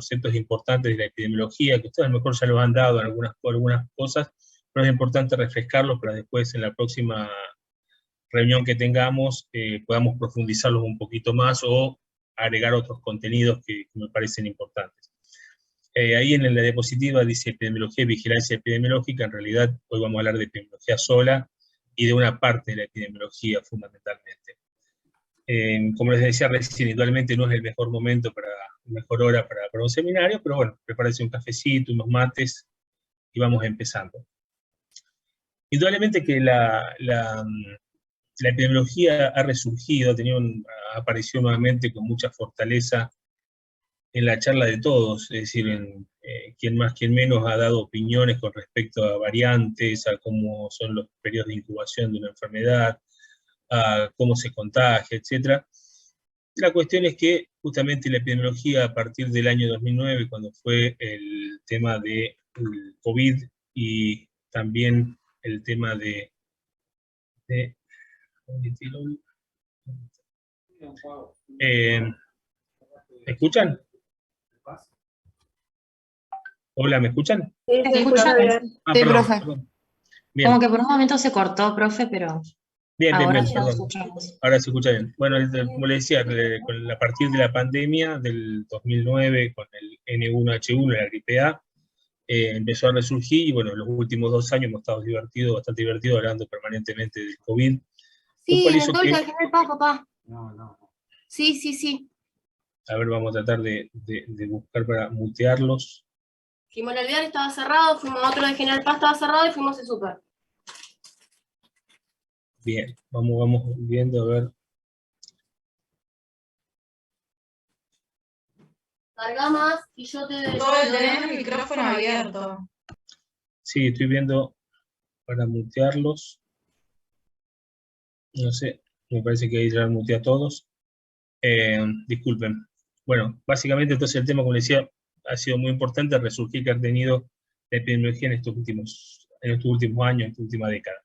conceptos importantes de la epidemiología, que ustedes a lo mejor ya los han dado en algunas cosas, pero es importante refrescarlos para después en la próxima reunión que tengamos podamos profundizarlos un poquito más o agregar otros contenidos que me parecen importantes. Ahí en la diapositiva dice epidemiología y vigilancia epidemiológica. En realidad hoy vamos a hablar de epidemiología sola y de una parte de la epidemiología fundamentalmente. Como les decía recién, indudablemente no es el mejor momento, mejor hora para un seminario, pero bueno, prepárense un cafecito, unos mates y vamos empezando. Indudablemente que la epidemiología ha resurgido, apareció nuevamente con mucha fortaleza en la charla de todos, es decir, quien más, quien menos ha dado opiniones con respecto a variantes, a cómo son los periodos de incubación de una enfermedad, a cómo se contagia, etc. La cuestión es que justamente la epidemiología a partir del año 2009, cuando fue el tema del COVID y también el tema ¿me escuchan? Hola, ¿me escuchan? Sí, se escucha bien. Sí, perdón, profe. perdón. Bien. Como que por un momento se cortó, profe, pero Bien, ahora bien, sí lo perdón. escuchamos. Ahora se escucha bien. Bueno, como le decía, a partir de la pandemia del 2009, con el N1H1, la gripe A, empezó a resurgir, y bueno, los últimos 2 años hemos estado bastante divertidos, hablando permanentemente del COVID. Sí, en el hizo Dolce que... al General Paz, papá. No. Sí. A ver, vamos a tratar de buscar para mutearlos. Fuimos al Alvear, estaba cerrado, fuimos a otro de General Paz, estaba cerrado, y fuimos al Super. Bien, vamos viendo, a ver. Carga más y yo te... Tenés el micrófono abierto. Sí, estoy viendo para mutearlos. No sé, me parece que ahí ya muteé a todos. Disculpen. Bueno, básicamente entonces el tema, como les decía, ha sido muy importante el resurgir que ha tenido la epidemiología en estos últimos años, en esta última década.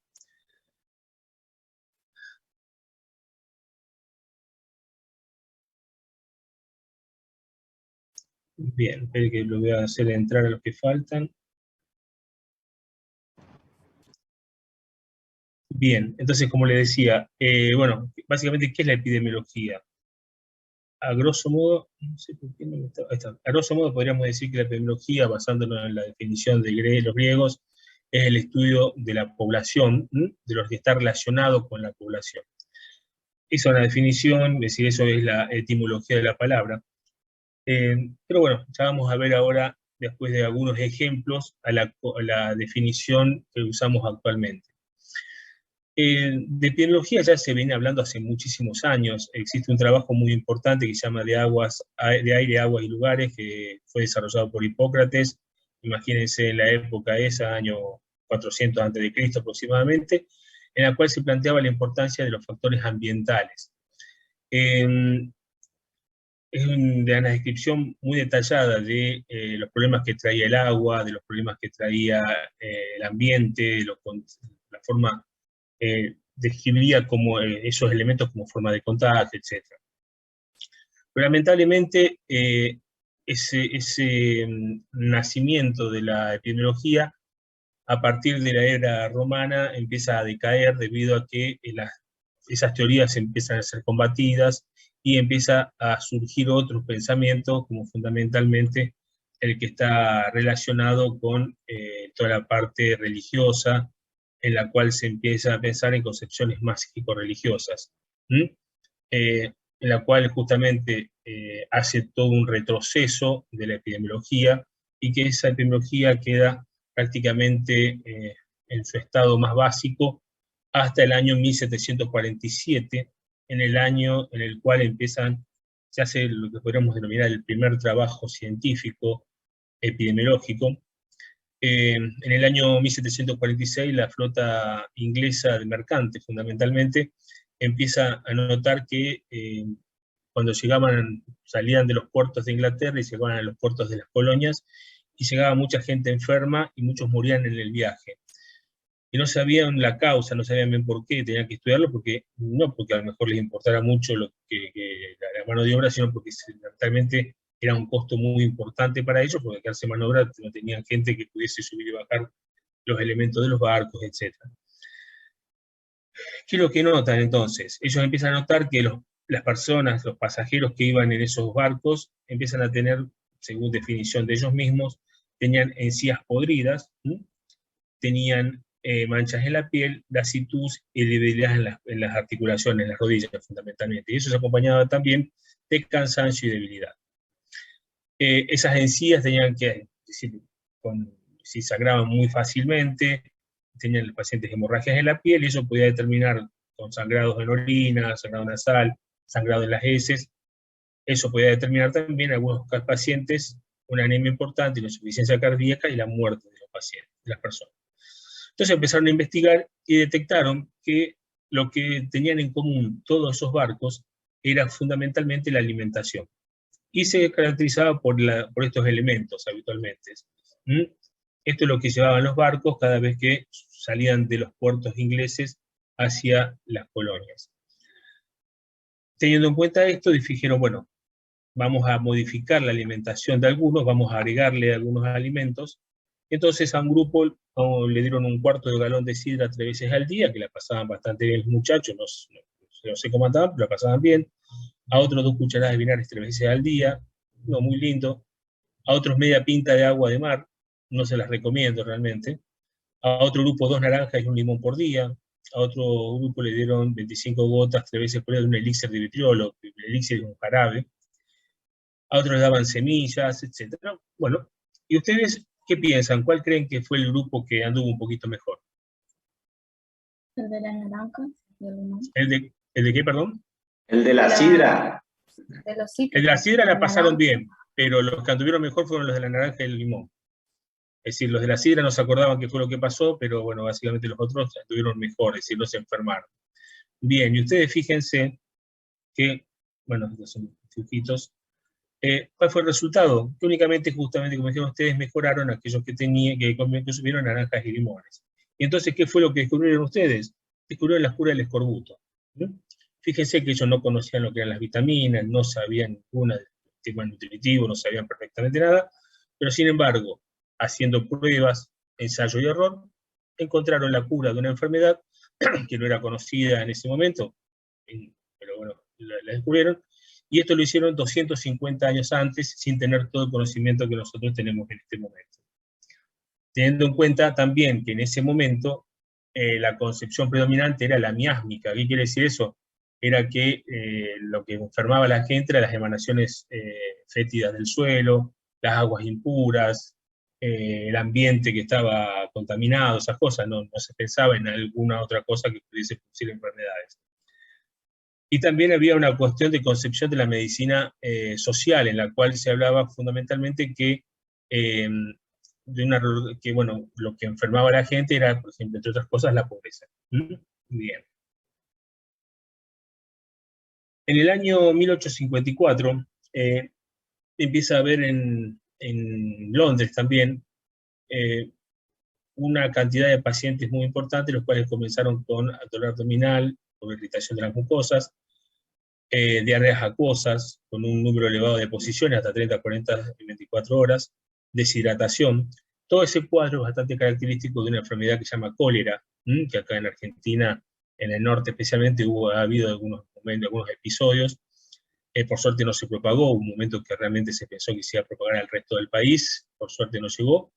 Bien, espero que lo voy a hacer entrar a los que faltan. Bien, entonces como les decía, bueno, básicamente, ¿qué es la epidemiología? A grosso modo, no sé por qué no me está, ahí está. A grosso modo podríamos decir que la epidemiología, basándonos en la definición de los griegos, es el estudio de la población, de lo que está relacionado con la población. Esa es una definición, es decir, eso es la etimología de la palabra. Pero bueno, ya vamos a ver ahora, después de algunos ejemplos, a la definición que usamos actualmente. De epidemiología ya se viene hablando hace muchísimos años. Existe un trabajo muy importante que se llama de aire, aguas y lugares, que fue desarrollado por Hipócrates. Imagínense en la época esa, año 400 a.C. aproximadamente, en la cual se planteaba la importancia de los factores ambientales. Es de una descripción muy detallada de los problemas que traía el agua, de los problemas que traía el ambiente, la forma... describía como esos elementos como forma de contagio, etc. Pero lamentablemente ese nacimiento de la epidemiología a partir de la era romana empieza a decaer debido a que esas teorías empiezan a ser combatidas y empieza a surgir otros pensamientos, como fundamentalmente el que está relacionado con toda la parte religiosa, en la cual se empieza a pensar en concepciones mágico-religiosas, en la cual justamente hace todo un retroceso de la epidemiología, y que esa epidemiología queda prácticamente en su estado más básico hasta el año 1747, en el año en el cual se hace lo que podríamos denominar el primer trabajo científico epidemiológico. En el año 1746 la flota inglesa de mercantes, fundamentalmente, empieza a notar que cuando salían de los puertos de Inglaterra y llegaban a los puertos de las colonias, y llegaba mucha gente enferma y muchos morían en el viaje. Y no sabían la causa, no sabían bien por qué, tenían que estudiarlo, no porque a lo mejor les importara mucho la mano de obra, sino porque realmente era un costo muy importante para ellos, porque quedarse mano de obra no tenían gente que pudiese subir y bajar los elementos de los barcos, etc. ¿Qué es lo que notan entonces? Ellos empiezan a notar que las personas, los pasajeros que iban en esos barcos, empiezan a tener, según definición de ellos mismos, tenían encías podridas, tenían manchas en la piel, lasitud y debilidad en las articulaciones, en las rodillas fundamentalmente. Y eso se acompañaba también de cansancio y debilidad. Esas encías tenían que, si sangraban muy fácilmente, tenían los pacientes hemorragias en la piel, y eso podía determinar con sangrados en orina, sangrado nasal, sangrado en las heces. Eso podía determinar también en algunos pacientes una anemia importante, una insuficiencia cardíaca y la muerte de los pacientes, de las personas. Entonces empezaron a investigar y detectaron que lo que tenían en común todos esos barcos era fundamentalmente la alimentación. Y se caracterizaba por estos elementos habitualmente. Esto es lo que llevaban los barcos cada vez que salían de los puertos ingleses hacia las colonias. Teniendo en cuenta esto, dijeron, bueno, vamos a modificar la alimentación de algunos, vamos a agregarle algunos alimentos. Entonces a un grupo le dieron un cuarto de galón de sidra 3 veces al día, que la pasaban bastante bien los muchachos, no sé cómo andaban, pero la pasaban bien. A otros 2 cucharadas de vinagre 3 veces al día, no, muy lindo. A otros media pinta de agua de mar, no se las recomiendo realmente. A otro grupo 2 naranjas y un limón por día. A otro grupo le dieron 25 gotas 3 veces por día de un elixir de vitriolo, el elixir es un jarabe. A otros le daban semillas, etc. Bueno, ¿y ustedes qué piensan? ¿Cuál creen que fue el grupo que anduvo un poquito mejor? El de las naranjas. ¿El de qué, perdón? El de la sidra. El de la sidra la pasaron bien, pero los que anduvieron mejor fueron los de la naranja y el limón. Es decir, los de la sidra no se acordaban qué fue lo que pasó, pero bueno, básicamente los otros anduvieron mejor, es decir, no se enfermaron. Bien, y ustedes fíjense que, bueno, estos son dibujitos. ¿Cuál fue el resultado? Que únicamente, justamente, como dijeron ustedes, mejoraron aquellos que consumieron naranjas y limones. Y entonces, ¿qué fue lo que descubrieron ustedes? Descubrieron la cura del escorbuto. Fíjense que ellos no conocían lo que eran las vitaminas, no sabían ninguna del tema nutritivo, no sabían perfectamente nada, pero sin embargo, haciendo pruebas, ensayo y error, encontraron la cura de una enfermedad que no era conocida en ese momento, pero bueno, la descubrieron, y esto lo hicieron 250 años antes, sin tener todo el conocimiento que nosotros tenemos en este momento. Teniendo en cuenta también que en ese momento la concepción predominante era la miásmica. ¿Qué quiere decir eso? Era que lo que enfermaba a la gente eran las emanaciones fétidas del suelo, las aguas impuras, el ambiente que estaba contaminado, esas cosas, no se pensaba en alguna otra cosa que pudiese producir enfermedades. Y también había una cuestión de concepción de la medicina social, en la cual se hablaba fundamentalmente que, bueno, lo que enfermaba a la gente era, por ejemplo, entre otras cosas, la pobreza. Bien. En el año 1854 empieza a haber en Londres también una cantidad de pacientes muy importantes, los cuales comenzaron con dolor abdominal, con irritación de las mucosas, diarreas acuosas, con un número elevado de posiciones, hasta 30, 40 y 24 horas, deshidratación. Todo ese cuadro es bastante característico de una enfermedad que se llama cólera, que acá en Argentina, en el norte especialmente, ha habido algunos episodios. Por suerte no se propagó, hubo un momento que realmente se pensó que se iba a propagar al resto del país, por suerte no llegó,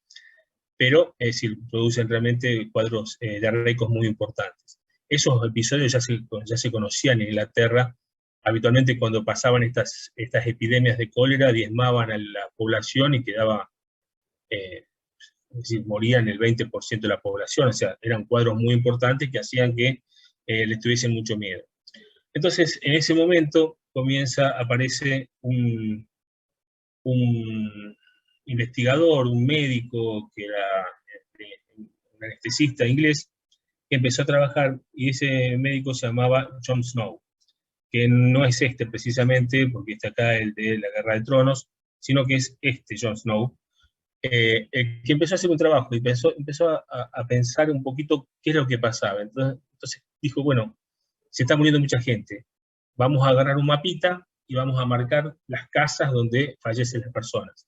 pero es decir, producen realmente cuadros diarreicos muy importantes. Esos episodios ya se conocían en Inglaterra. Habitualmente cuando pasaban estas epidemias de cólera, diezmaban a la población y quedaba, es decir, morían el 20% de la población, o sea, eran cuadros muy importantes que hacían que les tuviesen mucho miedo. Entonces, en ese momento aparece un investigador, un médico, que era un anestesista inglés, que empezó a trabajar, y ese médico se llamaba John Snow, que no es precisamente, porque está acá el de la Guerra de Tronos, sino que es John Snow, que empezó a hacer un trabajo y empezó a pensar un poquito qué es lo que pasaba. Entonces dijo, bueno, se está muriendo mucha gente, vamos a agarrar un mapita y vamos a marcar las casas donde fallecen las personas.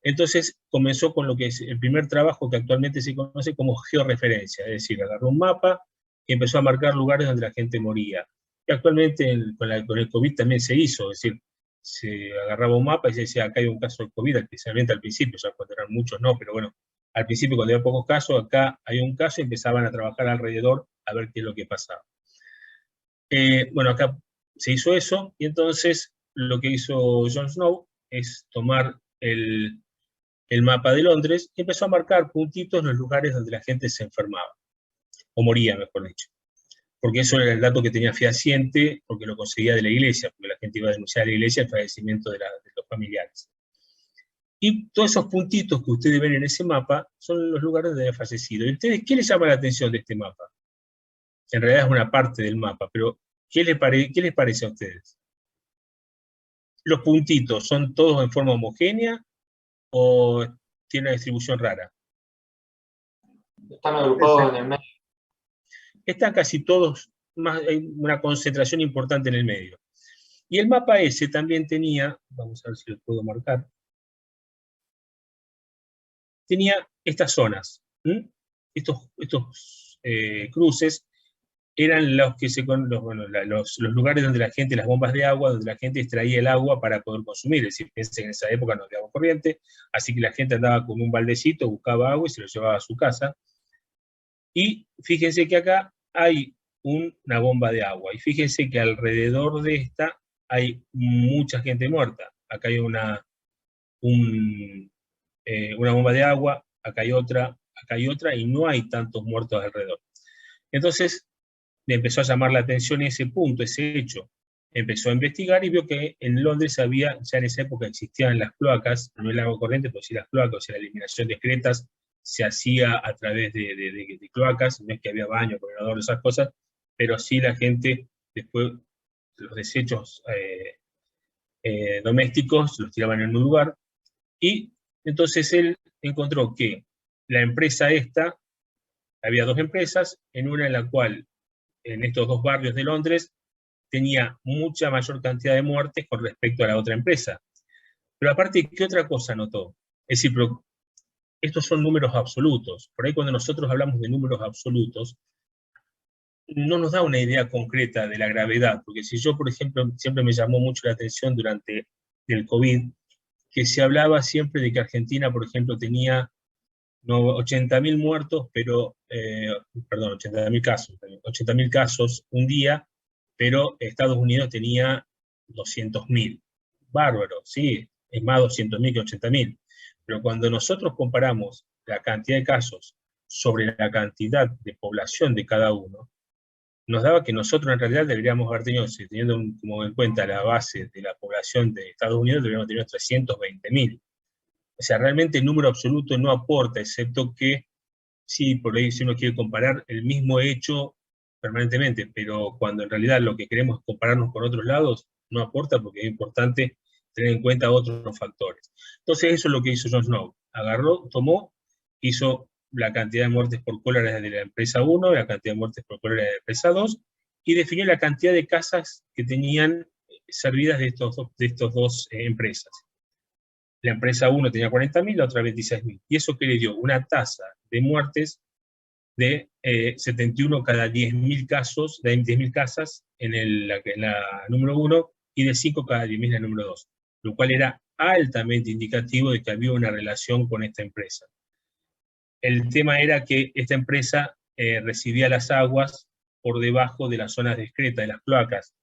Entonces comenzó con lo que es el primer trabajo que actualmente se conoce como georreferencia, es decir, agarró un mapa y empezó a marcar lugares donde la gente moría. Y actualmente con el COVID también se hizo, es decir, se agarraba un mapa y se decía, acá hay un caso de COVID, especialmente al principio, ya cuando eran muchos no, pero bueno, al principio cuando había pocos casos, acá hay un caso y empezaban a trabajar alrededor a ver qué es lo que pasaba. Bueno, acá se hizo eso, y entonces lo que hizo Jon Snow es tomar el mapa de Londres y empezó a marcar puntitos en los lugares donde la gente se enfermaba, o moría, mejor dicho. Porque eso era el dato que tenía fehaciente, porque lo conseguía de la iglesia, porque la gente iba a denunciar a la iglesia el fallecimiento de los familiares. Y todos esos puntitos que ustedes ven en ese mapa son los lugares donde había fallecido. ¿Y ustedes qué les llama la atención de este mapa? En realidad es una parte del mapa, pero ¿qué les parece a ustedes? ¿Los puntitos son todos en forma homogénea o tiene una distribución rara? Están agrupados en el medio. Están casi todos, hay una concentración importante en el medio. Y el mapa ese también tenía, vamos a ver si lo puedo marcar, tenía estas zonas. Estos cruces eran los que los lugares donde la gente, las bombas de agua, donde la gente extraía el agua para poder consumir. Es decir, piensen que en esa época no había agua corriente, así que la gente andaba con un baldecito, buscaba agua y se lo llevaba a su casa. Y fíjense que acá hay una bomba de agua, y fíjense que alrededor de esta hay mucha gente muerta. Acá hay una bomba de agua, acá hay otra, y no hay tantos muertos alrededor. Entonces, le empezó a llamar la atención ese punto, ese hecho. Empezó a investigar y vio que en Londres había, ya en esa época existían las cloacas, no el agua corriente, pero sí las cloacas, o sea, la eliminación de excretas se hacía a través de cloacas, no es que había baño, corredor, esas cosas, pero sí la gente, después, los desechos domésticos los tiraban en un lugar, y entonces él encontró que la empresa esta, había dos empresas, en una en la cual, en estos dos barrios de Londres, tenía mucha mayor cantidad de muertes con respecto a la otra empresa. Pero aparte, ¿qué otra cosa notó? Es decir, pero estos son números absolutos. Por ahí cuando nosotros hablamos de números absolutos, no nos da una idea concreta de la gravedad, porque si yo, por ejemplo, siempre me llamó mucho la atención durante el COVID, que se hablaba siempre de que Argentina, por ejemplo, tenía 80.000 muertos, pero, perdón, 80.000 casos, 80.000 casos un día, pero Estados Unidos tenía 200.000. Bárbaro, sí, es más 200.000 que 80.000. Pero cuando nosotros comparamos la cantidad de casos sobre la cantidad de población de cada uno, nos daba que nosotros en realidad deberíamos haber tenido, teniendo como en cuenta la base de la población de Estados Unidos, deberíamos tener 320.000. O sea, realmente el número absoluto no aporta, excepto que, sí, por ahí si uno quiere comparar el mismo hecho permanentemente, pero cuando en realidad lo que queremos es compararnos con otros lados, no aporta porque es importante tener en cuenta otros factores. Entonces eso es lo que hizo Jon Snow. Agarró, tomó, hizo la cantidad de muertes por cólera de la empresa 1, la cantidad de muertes por cólera de la empresa 2, y definió la cantidad de casas que tenían servidas de estos dos empresas. La empresa 1 tenía 40.000, la otra 26.000. ¿Y eso qué le dio? Una tasa de muertes de 71 cada 10.000 casos, de 10.000 casas en la número 1, y de 5 cada 10.000 en la número 2, lo cual era altamente indicativo de que había una relación con esta empresa. El tema era que esta empresa recibía las aguas por debajo de las zonas discretas, de las cloacas.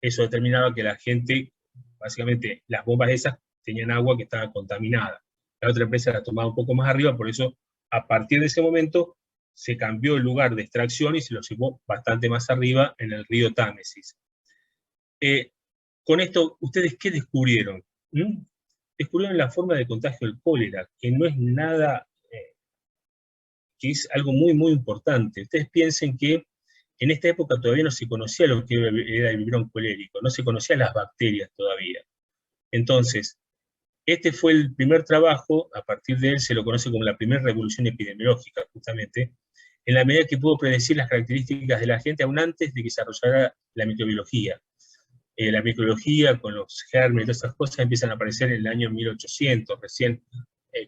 Eso determinaba que la gente, básicamente las bombas esas, tenían agua que estaba contaminada. La otra empresa la tomaba un poco más arriba, por eso a partir de ese momento se cambió el lugar de extracción y se lo llevó bastante más arriba en el río Támesis. Con esto, ¿ustedes qué descubrieron? Descubrieron la forma de contagio del cólera, que no es nada, que es algo muy, muy importante. Ustedes piensen que en esta época todavía no se conocía lo que era el vibrón colérico, no se conocían las bacterias todavía. Entonces, este fue el primer trabajo, a partir de él se lo conoce como la primera revolución epidemiológica, justamente, en la medida que pudo predecir las características de la gente aún antes de que se desarrollara la microbiología. La microbiología con los gérmenes, todas esas cosas empiezan a aparecer en el año 1800, recién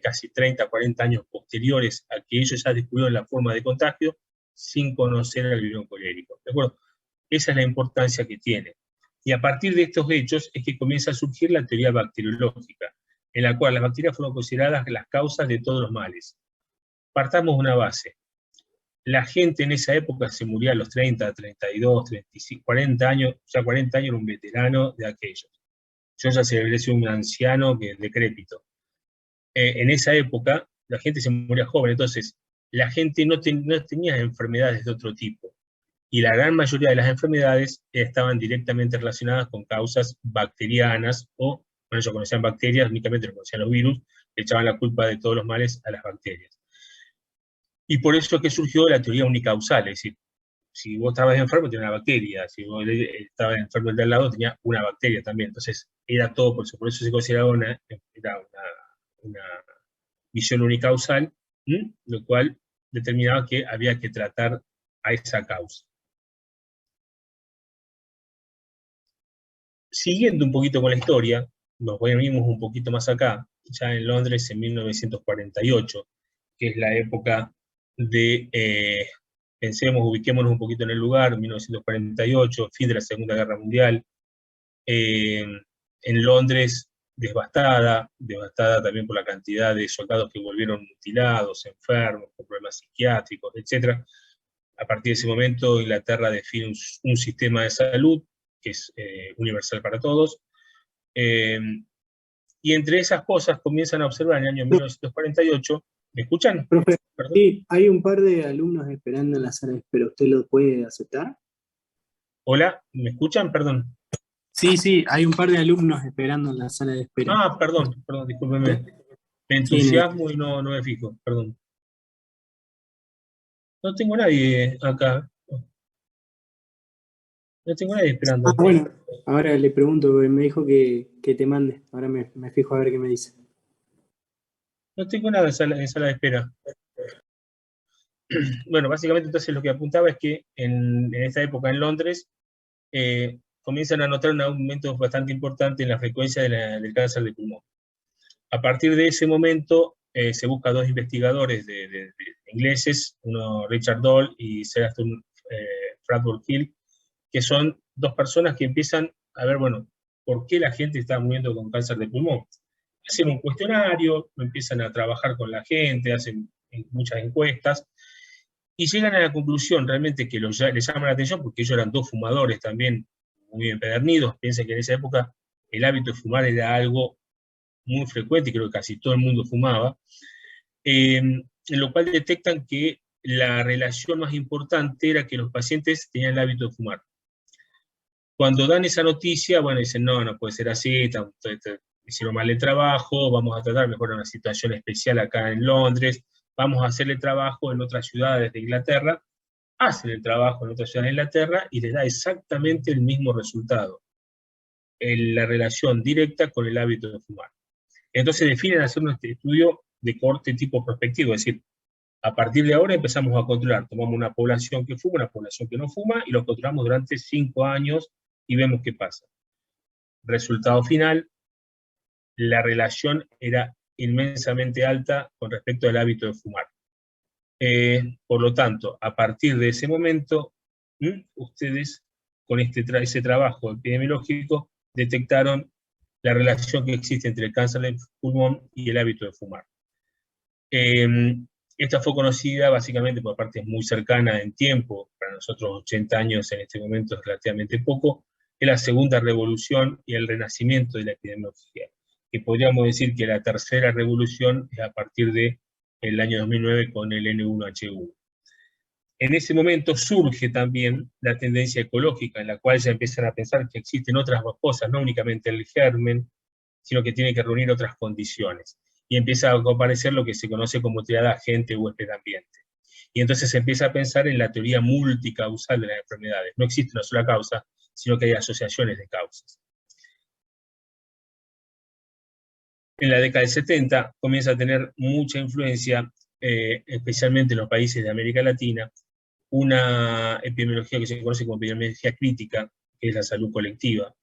casi 30, 40 años posteriores a que ellos ya descubrieron la forma de contagio sin conocer al virión colérico. ¿De acuerdo? Esa es la importancia que tiene. Y a partir de estos hechos es que comienza a surgir la teoría bacteriológica, en la cual las bacterias fueron consideradas las causas de todos los males. Partamos de una base. La gente en esa época se moría a los 30, 32, 35, 40 años, ya 40 años era un veterano de aquellos. Yo ya se debería ser un anciano decrépito. En esa época la gente se moría joven, entonces la gente no tenía enfermedades de otro tipo. Y la gran mayoría de las enfermedades estaban directamente relacionadas con causas bacterianas, o, bueno, ellos conocían bacterias, únicamente lo conocían los virus, le echaban la culpa de todos los males a las bacterias. Y por eso es que surgió la teoría unicausal, es decir, si vos estabas enfermo tenía una bacteria, si vos estabas enfermo el de al lado tenía una bacteria también, entonces era todo, por eso se consideraba una visión unicausal, lo cual determinaba que había que tratar a esa causa. Siguiendo un poquito con la historia, nos venimos un poquito más acá, ya en Londres en 1948, que es la época de, pensemos, ubiquémonos un poquito en el lugar, 1948, fin de la Segunda Guerra Mundial, en Londres devastada también por la cantidad de soldados que volvieron mutilados, enfermos, con problemas psiquiátricos, etc. A partir de ese momento, Inglaterra define un sistema de salud que es universal para todos, y entre esas cosas comienzan a observar en el año 1948, ¿me escuchan? Profe, ¿Perdón? sí, hay un par de alumnos esperando en la sala de espera, ¿usted lo puede aceptar? Hola, ¿me escuchan? Perdón. Sí, hay un par de alumnos esperando en la sala de espera. Perdón, discúlpeme. Me entusiasmo y no me fijo, perdón. No tengo nadie acá. No tengo nadie esperando. Bueno, ahora le pregunto, porque me dijo que te mande. Ahora me fijo a ver qué me dice. No tengo nada en sala de espera. Bueno, básicamente entonces lo que apuntaba es que en esta época en Londres comienzan a notar un aumento bastante importante en la frecuencia del cáncer de pulmón. A partir de ese momento se busca dos investigadores de ingleses, uno Richard Doll y Sarah Fradford Hill, que son dos personas que empiezan a ver, bueno, ¿por qué la gente está muriendo con cáncer de pulmón? Hacen un cuestionario, empiezan a trabajar con la gente, hacen muchas encuestas, y llegan a la conclusión realmente que les llama la atención, porque ellos eran dos fumadores también muy empedernidos. Piensen que en esa época el hábito de fumar era algo muy frecuente, y creo que casi todo el mundo fumaba, en lo cual detectan que la relación más importante era que los pacientes tenían el hábito de fumar. Cuando dan esa noticia, bueno, dicen, no puede ser así, hicieron mal el trabajo, vamos a tratar mejor una situación especial acá en Londres, vamos a hacerle trabajo en otras ciudades de Inglaterra, hacen el trabajo en otras ciudades de Inglaterra y les da exactamente el mismo resultado, la relación directa con el hábito de fumar. Entonces definen hacer un estudio de corte tipo prospectivo, es decir, a partir de ahora empezamos a controlar, tomamos una población que fuma, una población que no fuma, y los controlamos durante 5 años y vemos qué pasa. Resultado final, la relación era inmensamente alta con respecto al hábito de fumar. Por lo tanto, a partir de ese momento, ustedes con ese trabajo epidemiológico detectaron la relación que existe entre el cáncer de pulmón y el hábito de fumar. Esta fue conocida básicamente por partes muy cercanas en tiempo, para nosotros 80 años en este momento es relativamente poco, es la segunda revolución y el renacimiento de la epidemiología, que podríamos decir que la tercera revolución es a partir del año 2009 con el N1H1. En ese momento surge también la tendencia ecológica, en la cual ya empiezan a pensar que existen otras cosas, no únicamente el germen, sino que tiene que reunir otras condiciones. Y empieza a aparecer lo que se conoce como triada agente, huésped, ambiente. Y entonces se empieza a pensar en la teoría multicausal de las enfermedades. No existe una sola causa, sino que hay asociaciones de causas. En la década del 70 comienza a tener mucha influencia, especialmente en los países de América Latina, una epidemiología que se conoce como epidemiología crítica, que es la salud colectiva,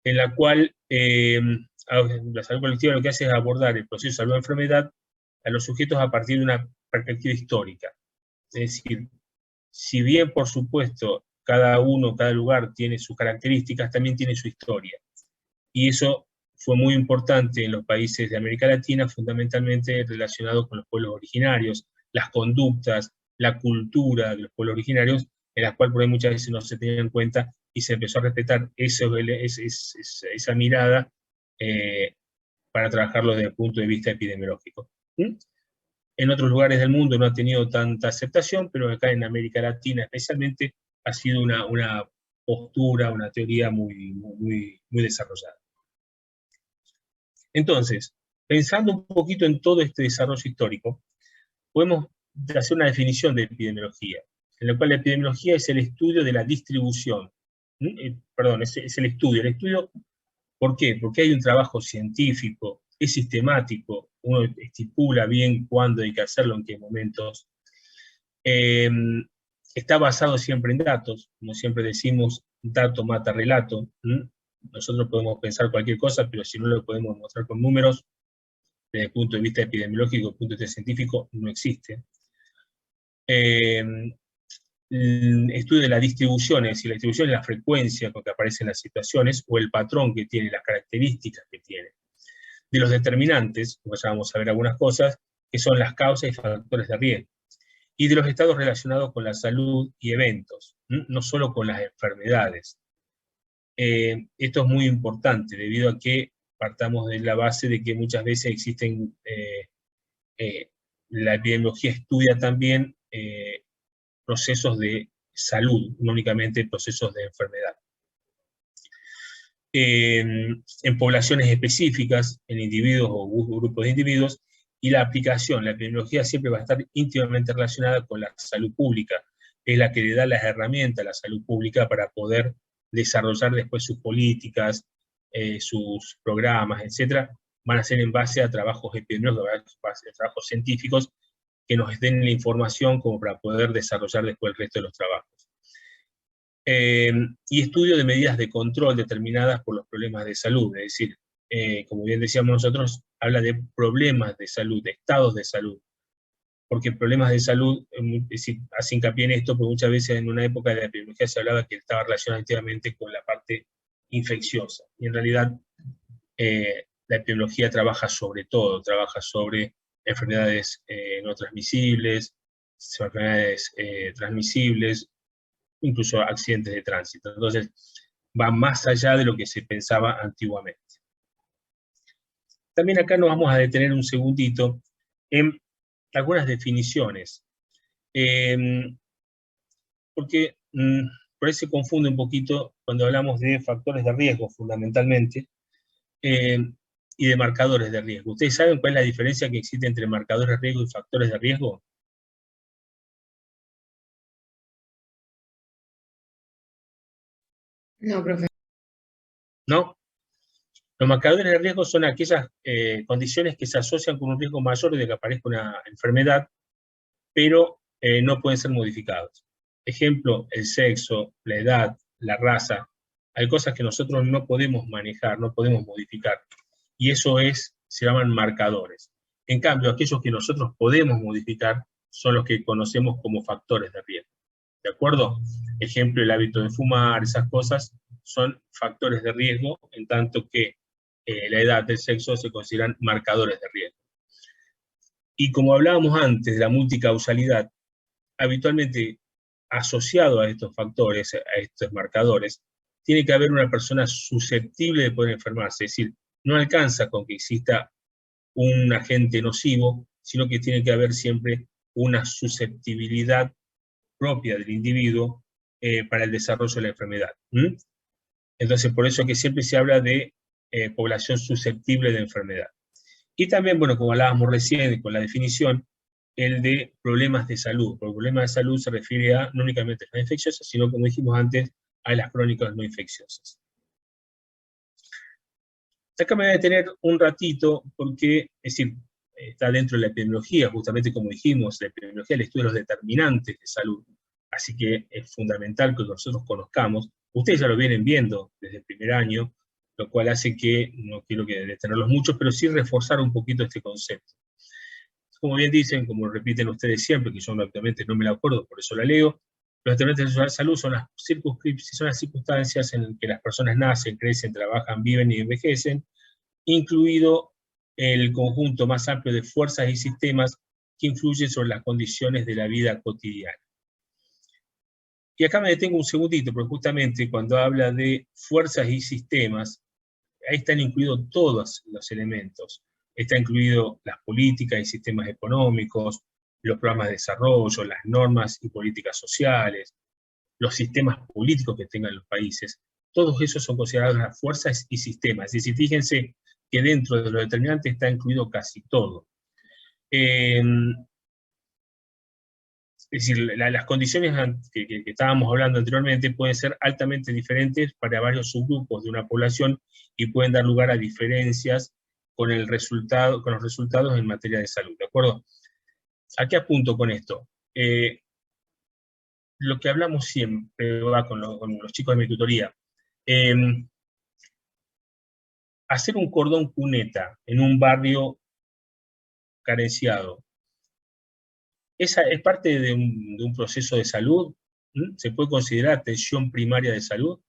en la cual la salud colectiva lo que hace es abordar el proceso de salud-enfermedad a los sujetos a partir de una perspectiva histórica. Es decir, si bien, por supuesto, cada lugar tiene sus características, también tiene su historia. Y eso fue muy importante en los países de América Latina, fundamentalmente relacionado con los pueblos originarios, las conductas, la cultura de los pueblos originarios, en las cuales por ahí muchas veces no se tenía en cuenta y se empezó a respetar esa mirada para trabajarlo desde el punto de vista epidemiológico. En otros lugares del mundo no ha tenido tanta aceptación, pero acá en América Latina especialmente ha sido una postura, una teoría muy desarrollada. Entonces, pensando un poquito en todo este desarrollo histórico, podemos hacer una definición de epidemiología, en la cual la epidemiología es el estudio de la distribución. Perdón, es el estudio. El estudio, ¿por qué? Porque hay un trabajo científico, es sistemático, uno estipula bien cuándo hay que hacerlo, en qué momentos. Está basado siempre en datos, como siempre decimos, dato mata relato. Nosotros podemos pensar cualquier cosa, pero si no lo podemos mostrar con números, desde el punto de vista epidemiológico, desde el punto de vista científico, no existe. El estudio de la distribución, es decir, la distribución es la frecuencia con que aparecen las situaciones, o el patrón que tiene, las características que tiene. De los determinantes, como ya vamos a ver algunas cosas, que son las causas y factores de riesgo. Y de los estados relacionados con la salud y eventos, no solo con las enfermedades. Esto es muy importante, debido a que partamos de la base de que muchas veces existen, la epidemiología estudia también procesos de salud, no únicamente procesos de enfermedad. En poblaciones específicas, en individuos o grupos de individuos, y la aplicación, la epidemiología siempre va a estar íntimamente relacionada con la salud pública, es la que le da las herramientas a la salud pública para poder desarrollar después sus políticas, sus programas, etc., van a ser en base a trabajos epidemiológicos, a trabajos científicos que nos den la información como para poder desarrollar después el resto de los trabajos. Y estudio de medidas de control determinadas por los problemas de salud, es decir, como bien decíamos nosotros, habla de problemas de salud, de estados de salud, porque problemas de salud, es decir, hace hincapié en esto, porque muchas veces en una época de la epidemiología se hablaba que estaba relacionado íntimamente con la parte infecciosa, y en realidad la epidemiología trabaja sobre todo, trabaja sobre enfermedades no transmisibles, enfermedades transmisibles, incluso accidentes de tránsito. Entonces, va más allá de lo que se pensaba antiguamente. También acá nos vamos a detener un segundito en algunas definiciones, porque por ahí se confunde un poquito cuando hablamos de factores de riesgo, fundamentalmente, y de marcadores de riesgo. ¿Ustedes saben cuál es la diferencia que existe entre marcadores de riesgo y factores de riesgo? No, profe. ¿No? Los marcadores de riesgo son aquellas condiciones que se asocian con un riesgo mayor de que aparezca una enfermedad, pero no pueden ser modificados. Ejemplo, el sexo, la edad, la raza. Hay cosas que nosotros no podemos manejar, no podemos modificar. Y eso se llaman marcadores. En cambio, aquellos que nosotros podemos modificar son los que conocemos como factores de riesgo. ¿De acuerdo? Ejemplo, el hábito de fumar, esas cosas son factores de riesgo, en tanto que la edad, el sexo se consideran marcadores de riesgo. Y como hablábamos antes de la multicausalidad, habitualmente asociado a estos factores, a estos marcadores, tiene que haber una persona susceptible de poder enfermarse, es decir, no alcanza con que exista un agente nocivo, sino que tiene que haber siempre una susceptibilidad propia del individuo para el desarrollo de la enfermedad. Entonces, por eso que siempre se habla de población susceptible de enfermedad. Y también, bueno, como hablábamos recién con la definición, el de problemas de salud. Por problemas de salud se refiere a no únicamente las infecciosas, sino, como dijimos antes, a las crónicas no infecciosas. Acá me voy a detener un ratito porque, es decir, está dentro de la epidemiología, justamente como dijimos, la epidemiología es el estudio de los determinantes de salud. Así que es fundamental que nosotros conozcamos. Ustedes ya lo vienen viendo desde el primer año, lo cual hace que, no quiero que detenerlos muchos, pero sí reforzar un poquito este concepto. Como bien dicen, como repiten ustedes siempre, que yo actualmente no me la acuerdo, por eso la leo, los determinantes de salud son las circunstancias en que las personas nacen, crecen, trabajan, viven y envejecen, incluido el conjunto más amplio de fuerzas y sistemas que influyen sobre las condiciones de la vida cotidiana. Y acá me detengo un segundito, porque justamente cuando habla de fuerzas y sistemas, ahí están incluidos todos los elementos. Está incluido las políticas y sistemas económicos, los programas de desarrollo, las normas y políticas sociales, los sistemas políticos que tengan los países. Todos esos son considerados las fuerzas y sistemas. Es decir, fíjense que dentro de los determinantes está incluido casi todo. Es decir, las condiciones que estábamos hablando anteriormente pueden ser altamente diferentes para varios subgrupos de una población y pueden dar lugar a diferencias con los resultados en materia de salud, ¿de acuerdo? ¿A qué apunto con esto? Lo que hablamos siempre con los chicos de mi tutoría, hacer un cordón cuneta en un barrio carenciado, ¿es parte de un proceso de salud? ¿Se puede considerar atención primaria de salud?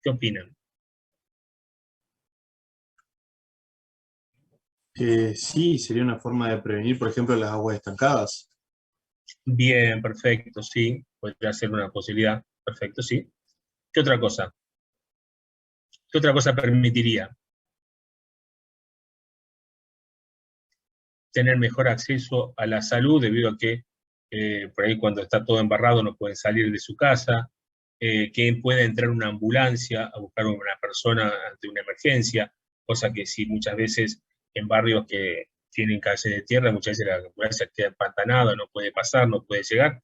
¿Qué opinan? Sí, sería una forma de prevenir, por ejemplo, las aguas estancadas. Bien, perfecto, sí. Podría ser una posibilidad. Perfecto, sí. ¿Qué otra cosa? ¿Qué otra cosa permitiría? Tener mejor acceso a la salud, debido a que por ahí cuando está todo embarrado no pueden salir de su casa, que puede entrar una ambulancia a buscar a una persona ante una emergencia, cosa que sí muchas veces en barrios que tienen calle de tierra, muchas veces la ambulancia queda empantanada, no puede pasar, no puede llegar,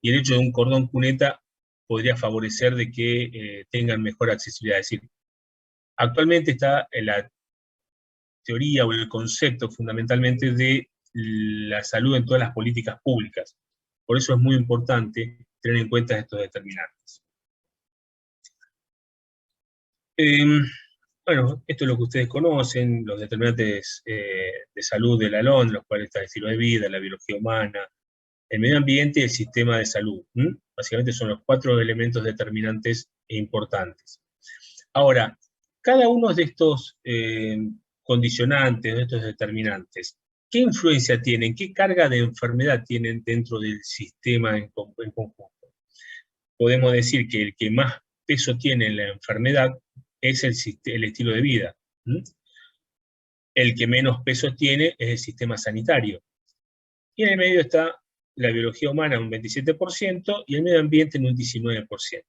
y el hecho de un cordón cuneta podría favorecer de que tengan mejor accesibilidad. Es decir, actualmente está en la teoría o el concepto fundamentalmente de la salud en todas las políticas públicas. Por eso es muy importante tener en cuenta estos determinantes. Bueno, esto es lo que ustedes conocen, los determinantes de salud de la LON, los cuales está el estilo de vida, la biología humana, el medio ambiente y el sistema de salud. Básicamente son los 4 elementos determinantes e importantes. Ahora, cada uno de estos condicionantes, de estos determinantes, ¿qué influencia tienen? ¿Qué carga de enfermedad tienen dentro del sistema en conjunto? Podemos decir que el que más peso tiene en la enfermedad es el estilo de vida. El que menos peso tiene es el sistema sanitario. Y en el medio está la biología humana en un 27% y el medio ambiente en un 19%.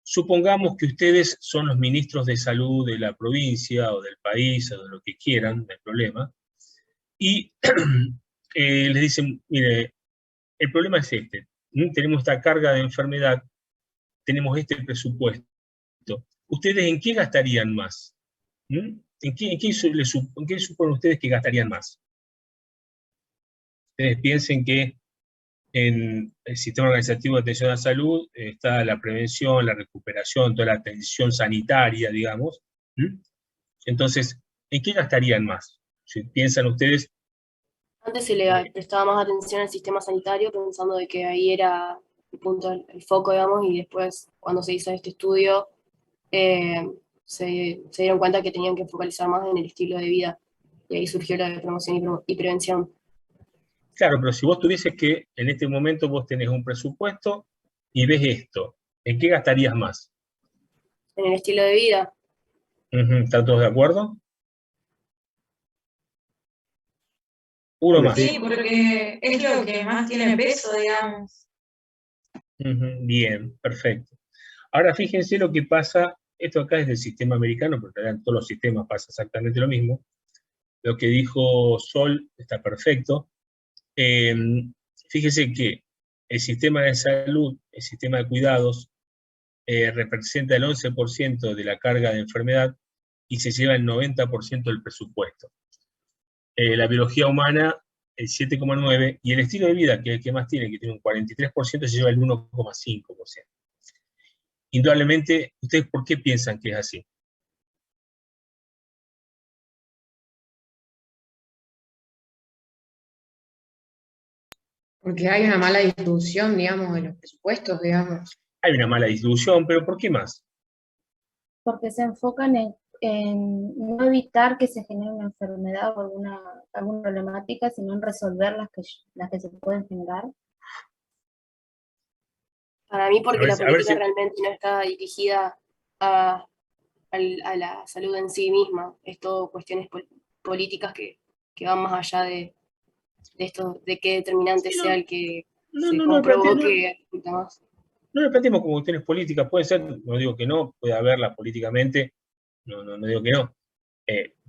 Supongamos que ustedes son los ministros de salud de la provincia o del país o de lo que quieran, no hay problema, y les dicen, mire, el problema es este, tenemos esta carga de enfermedad, tenemos este presupuesto, ¿ustedes en qué gastarían más? ¿En qué suponen ustedes que gastarían más? Ustedes piensen que en el sistema organizativo de atención a la salud está la prevención, la recuperación, toda la atención sanitaria, digamos. Entonces, ¿en qué gastarían más? Si piensan ustedes... Antes se le prestaba más atención al sistema sanitario, pensando de que ahí era el punto, el foco, digamos, y después, cuando se hizo este estudio, se dieron cuenta que tenían que focalizar más en el estilo de vida, y ahí surgió la de promoción y prevención. Claro, pero si vos tuvieses que, en este momento vos tenés un presupuesto y ves esto, ¿en qué gastarías más? En el estilo de vida. ¿Están todos de acuerdo? Uno más. Sí, porque es lo que más tiene peso, digamos. Bien, perfecto. Ahora fíjense lo que pasa, esto acá es del sistema americano, porque en todos los sistemas pasa exactamente lo mismo. Lo que dijo Sol está perfecto. Fíjese que el sistema de salud, el sistema de cuidados, representa el 11% de la carga de enfermedad y se lleva el 90% del presupuesto. La biología humana, el 7,9%, y el estilo de vida, que es el que más tiene, que tiene un 43%, se lleva el 1,5%. indudablemente, ¿ustedes por qué piensan que es así? Porque hay una mala distribución, digamos, de los presupuestos, digamos. Hay una mala distribución, pero ¿por qué más? Porque se enfocan en no evitar que se genere una enfermedad o alguna problemática, sino en resolver las que se pueden generar. Para mí, A porque ver la si- a ver política si- realmente no está dirigida a, a la salud en sí misma. Es todo cuestiones políticas que van más allá de esto, de qué determinante Sí, sea el que no, se no, comprobó que resulta más. no lo planteemos como cuestiones políticas, puede ser, no digo que no, puede haberla políticamente, no digo que no.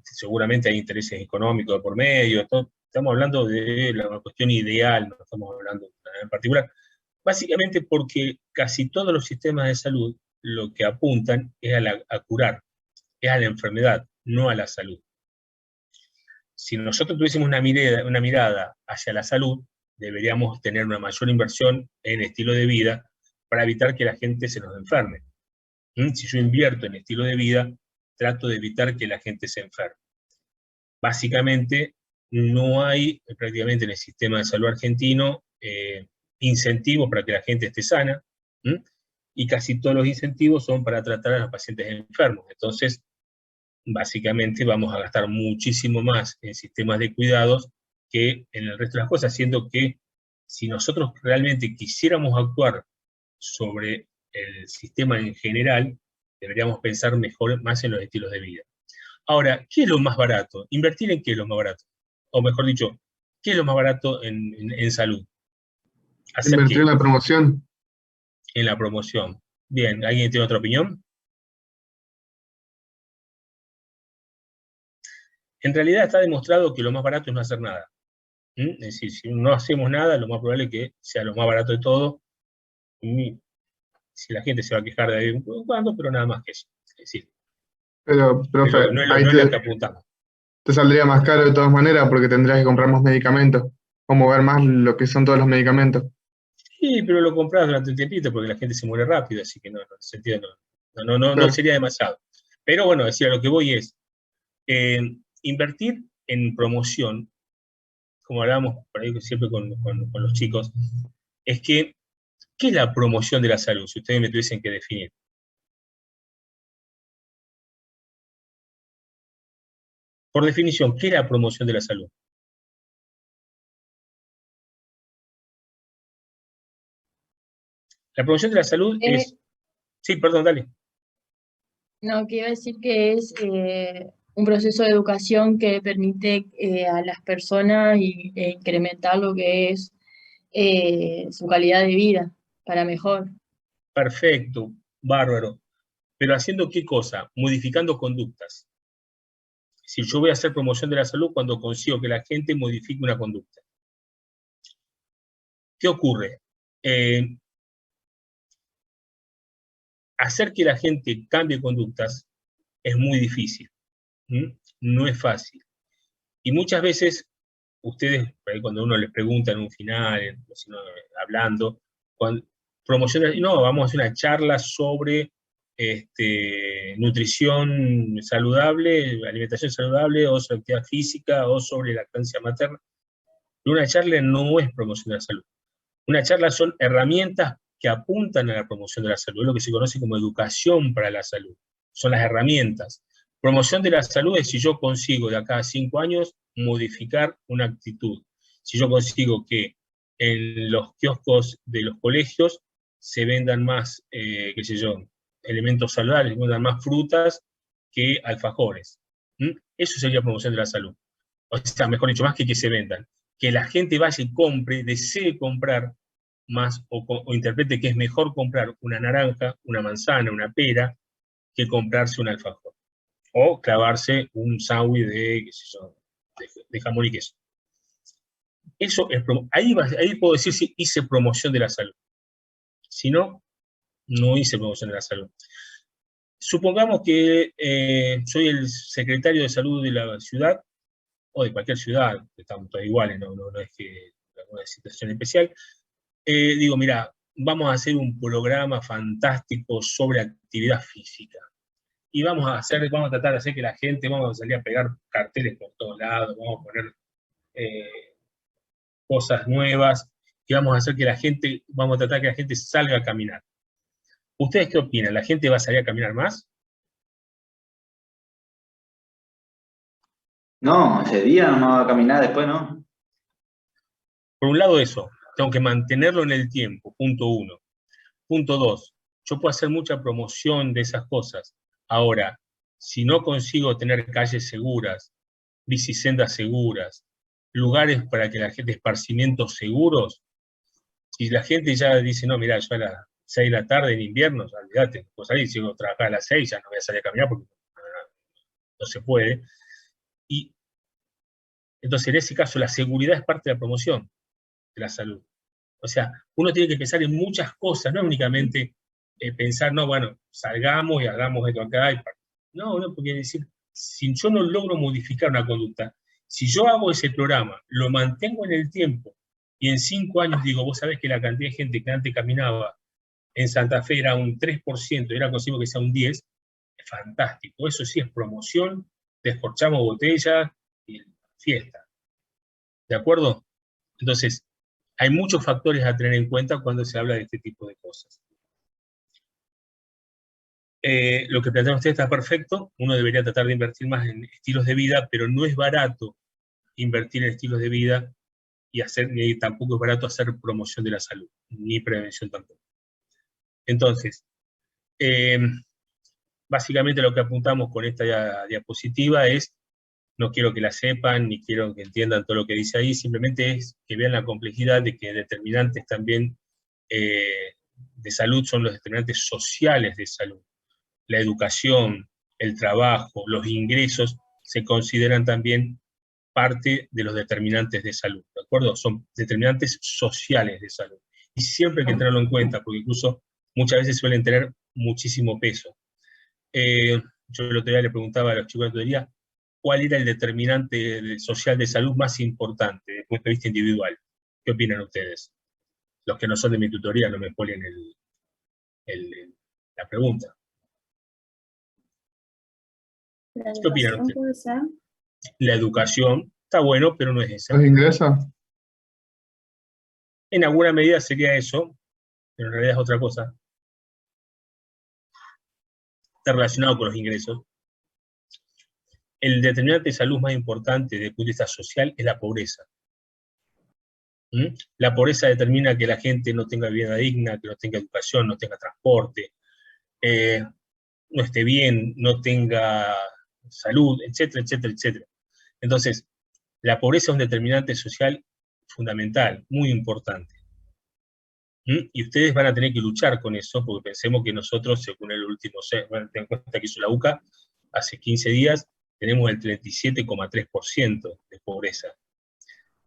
Seguramente hay intereses económicos de por medio, estamos hablando de la cuestión ideal, no estamos hablando de una en particular. Básicamente porque casi todos los sistemas de salud lo que apuntan es a curar, es a la enfermedad, no a la salud. Si nosotros tuviésemos una mirada hacia la salud, deberíamos tener una mayor inversión en estilo de vida para evitar que la gente se nos enferme. Si yo invierto en estilo de vida, trato de evitar que la gente se enferme. Básicamente, no hay prácticamente en el sistema de salud argentino incentivos para que la gente esté sana, y casi todos los incentivos son para tratar a los pacientes enfermos. Entonces, básicamente vamos a gastar muchísimo más en sistemas de cuidados que en el resto de las cosas, siendo que si nosotros realmente quisiéramos actuar sobre el sistema en general, deberíamos pensar mejor, más en los estilos de vida. Ahora, ¿qué es lo más barato? ¿Invertir en qué es lo más barato? O mejor dicho, ¿qué es lo más barato en salud? ¿Hacer Invertir qué? en la promoción. En la promoción. Bien, ¿alguien tiene otra opinión? En realidad está demostrado que lo más barato es no hacer nada. Es decir, si no hacemos nada, lo más probable es que sea lo más barato de todo. Y si la gente se va a quejar de ahí un cuando, pero nada más que eso. Es decir, Pero, profe, no ahí es lo que apuntamos. te saldría más caro de todas maneras porque tendrías que comprar más medicamentos o mover más lo que son todos los medicamentos. Sí, pero lo compras durante un tiempito porque la gente se muere rápido, así que no, en ese sentido no Claro. sería demasiado. Pero bueno, decir, a lo que voy es, invertir en promoción, como hablábamos por ahí siempre con los chicos, es que, ¿qué es la promoción de la salud? Si ustedes me tuviesen que definir. Por definición, ¿qué es la promoción de la salud? La promoción de la salud es... Sí, perdón, dale. No, quiero decir que es un proceso de educación que permite a las personas incrementar lo que es su calidad de vida para mejor. Perfecto, bárbaro. Pero ¿haciendo qué cosa? Modificando conductas. Si yo voy a hacer promoción de la salud cuando consigo que la gente modifique una conducta. ¿Qué ocurre? Hacer que la gente cambie conductas es muy difícil. No es fácil. Y muchas veces, ustedes, cuando uno les pregunta en un final, hablando, promocionan, no, vamos a hacer una charla sobre nutrición saludable, alimentación saludable, o sobre actividad física, o sobre lactancia materna. Una charla no es promoción de la salud. Una charla son herramientas que apuntan a la promoción de la salud, es lo que se conoce como educación para la salud. Son las herramientas. Promoción de la salud es si yo consigo de acá a 5 años modificar una actitud. Si yo consigo que en los kioscos de los colegios se vendan más, qué sé yo, elementos saludables, se vendan más frutas que alfajores. Eso sería promoción de la salud. O sea, mejor dicho, más que se vendan. Que la gente vaya y compre, desee comprar más, o interprete que es mejor comprar una naranja, una manzana, una pera, que comprarse un alfajor. O clavarse un sándwich de, qué sé yo, de jamón y queso. Eso es, ahí puedo decir si hice promoción de la salud. Si no, no hice promoción de la salud. Supongamos que soy el secretario de salud de la ciudad, o de cualquier ciudad, que estamos todos iguales, no es que alguna situación especial. Digo, mira, vamos a hacer un programa fantástico sobre actividad física. Y vamos a tratar de hacer que la gente, vamos a salir a pegar carteles por todos lados, vamos a poner cosas nuevas, y vamos a hacer que la gente, vamos a tratar que la gente salga a caminar. ¿Ustedes qué opinan? ¿La gente va a salir a caminar más? No, ese día no va a caminar, después no. Por un lado eso, tengo que mantenerlo en el tiempo, punto 1. Punto 2, yo puedo hacer mucha promoción de esas cosas. Ahora, si no consigo tener calles seguras, bicisendas seguras, lugares para que la gente, esparcimientos seguros, si la gente ya dice, no, mira, yo a las 6 de la tarde en invierno, olvídate, puedo salir, si yo trabajar a las 6, ya no voy a salir a caminar porque no se puede. Y entonces, en ese caso, la seguridad es parte de la promoción de la salud. O sea, uno tiene que pensar en muchas cosas, no únicamente pensar, no, bueno, salgamos y hagamos esto acá. No, porque decir, si yo no logro modificar una conducta, si yo hago ese programa, lo mantengo en el tiempo, y en 5 años digo, vos sabés que la cantidad de gente que antes caminaba en Santa Fe era un 3%, y ahora consigo que sea un 10%, es fantástico. Eso sí es promoción, descorchamos botellas y fiesta. ¿De acuerdo? Entonces, hay muchos factores a tener en cuenta cuando se habla de este tipo de cosas. Lo que plantean ustedes está perfecto. Uno debería tratar de invertir más en estilos de vida, pero no es barato invertir en estilos de vida ni tampoco es barato hacer promoción de la salud, ni prevención tampoco. Entonces, básicamente lo que apuntamos con esta diapositiva es, no quiero que la sepan, ni quiero que entiendan todo lo que dice ahí, simplemente es que vean la complejidad de que determinantes también de salud son los determinantes sociales de salud. La educación, el trabajo, los ingresos se consideran también parte de los determinantes de salud, ¿de acuerdo? Son determinantes sociales de salud. Y siempre hay que tenerlo en cuenta, porque incluso muchas veces suelen tener muchísimo peso. Yo el otro día le preguntaba a los chicos de tutoría, ¿cuál era el determinante social de salud más importante desde el punto de vista individual? ¿Qué opinan ustedes? Los que no son de mi tutoría no me ponen la pregunta. ¿Qué opinan ustedes? ¿Puede ser? La educación está bueno, pero no es esa. ¿Los ingresos? En alguna medida sería eso, pero en realidad es otra cosa. Está relacionado con los ingresos. El determinante de salud más importante desde el punto de vista social es la pobreza. La pobreza determina que la gente no tenga vivienda digna, que no tenga educación, no tenga transporte, no esté bien, no tenga salud, etcétera, etcétera, etcétera. Entonces, la pobreza es un determinante social fundamental, muy importante. Y ustedes van a tener que luchar con eso, porque pensemos que nosotros, según el último, ten en cuenta que hizo la UCA, hace 15 días, tenemos el 37,3% de pobreza,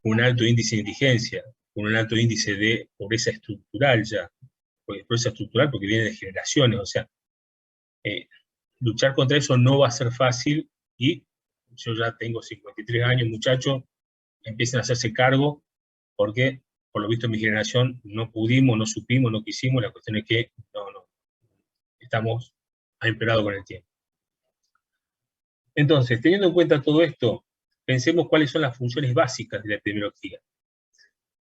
un alto índice de indigencia, con un alto índice de pobreza estructural ya, pobreza estructural porque viene de generaciones, o sea, luchar contra eso no va a ser fácil, y yo ya tengo 53 años, muchachos, empiecen a hacerse cargo, porque por lo visto en mi generación no pudimos, no supimos, no quisimos, la cuestión es que ha empeorado con el tiempo. Entonces, teniendo en cuenta todo esto, pensemos cuáles son las funciones básicas de la epidemiología.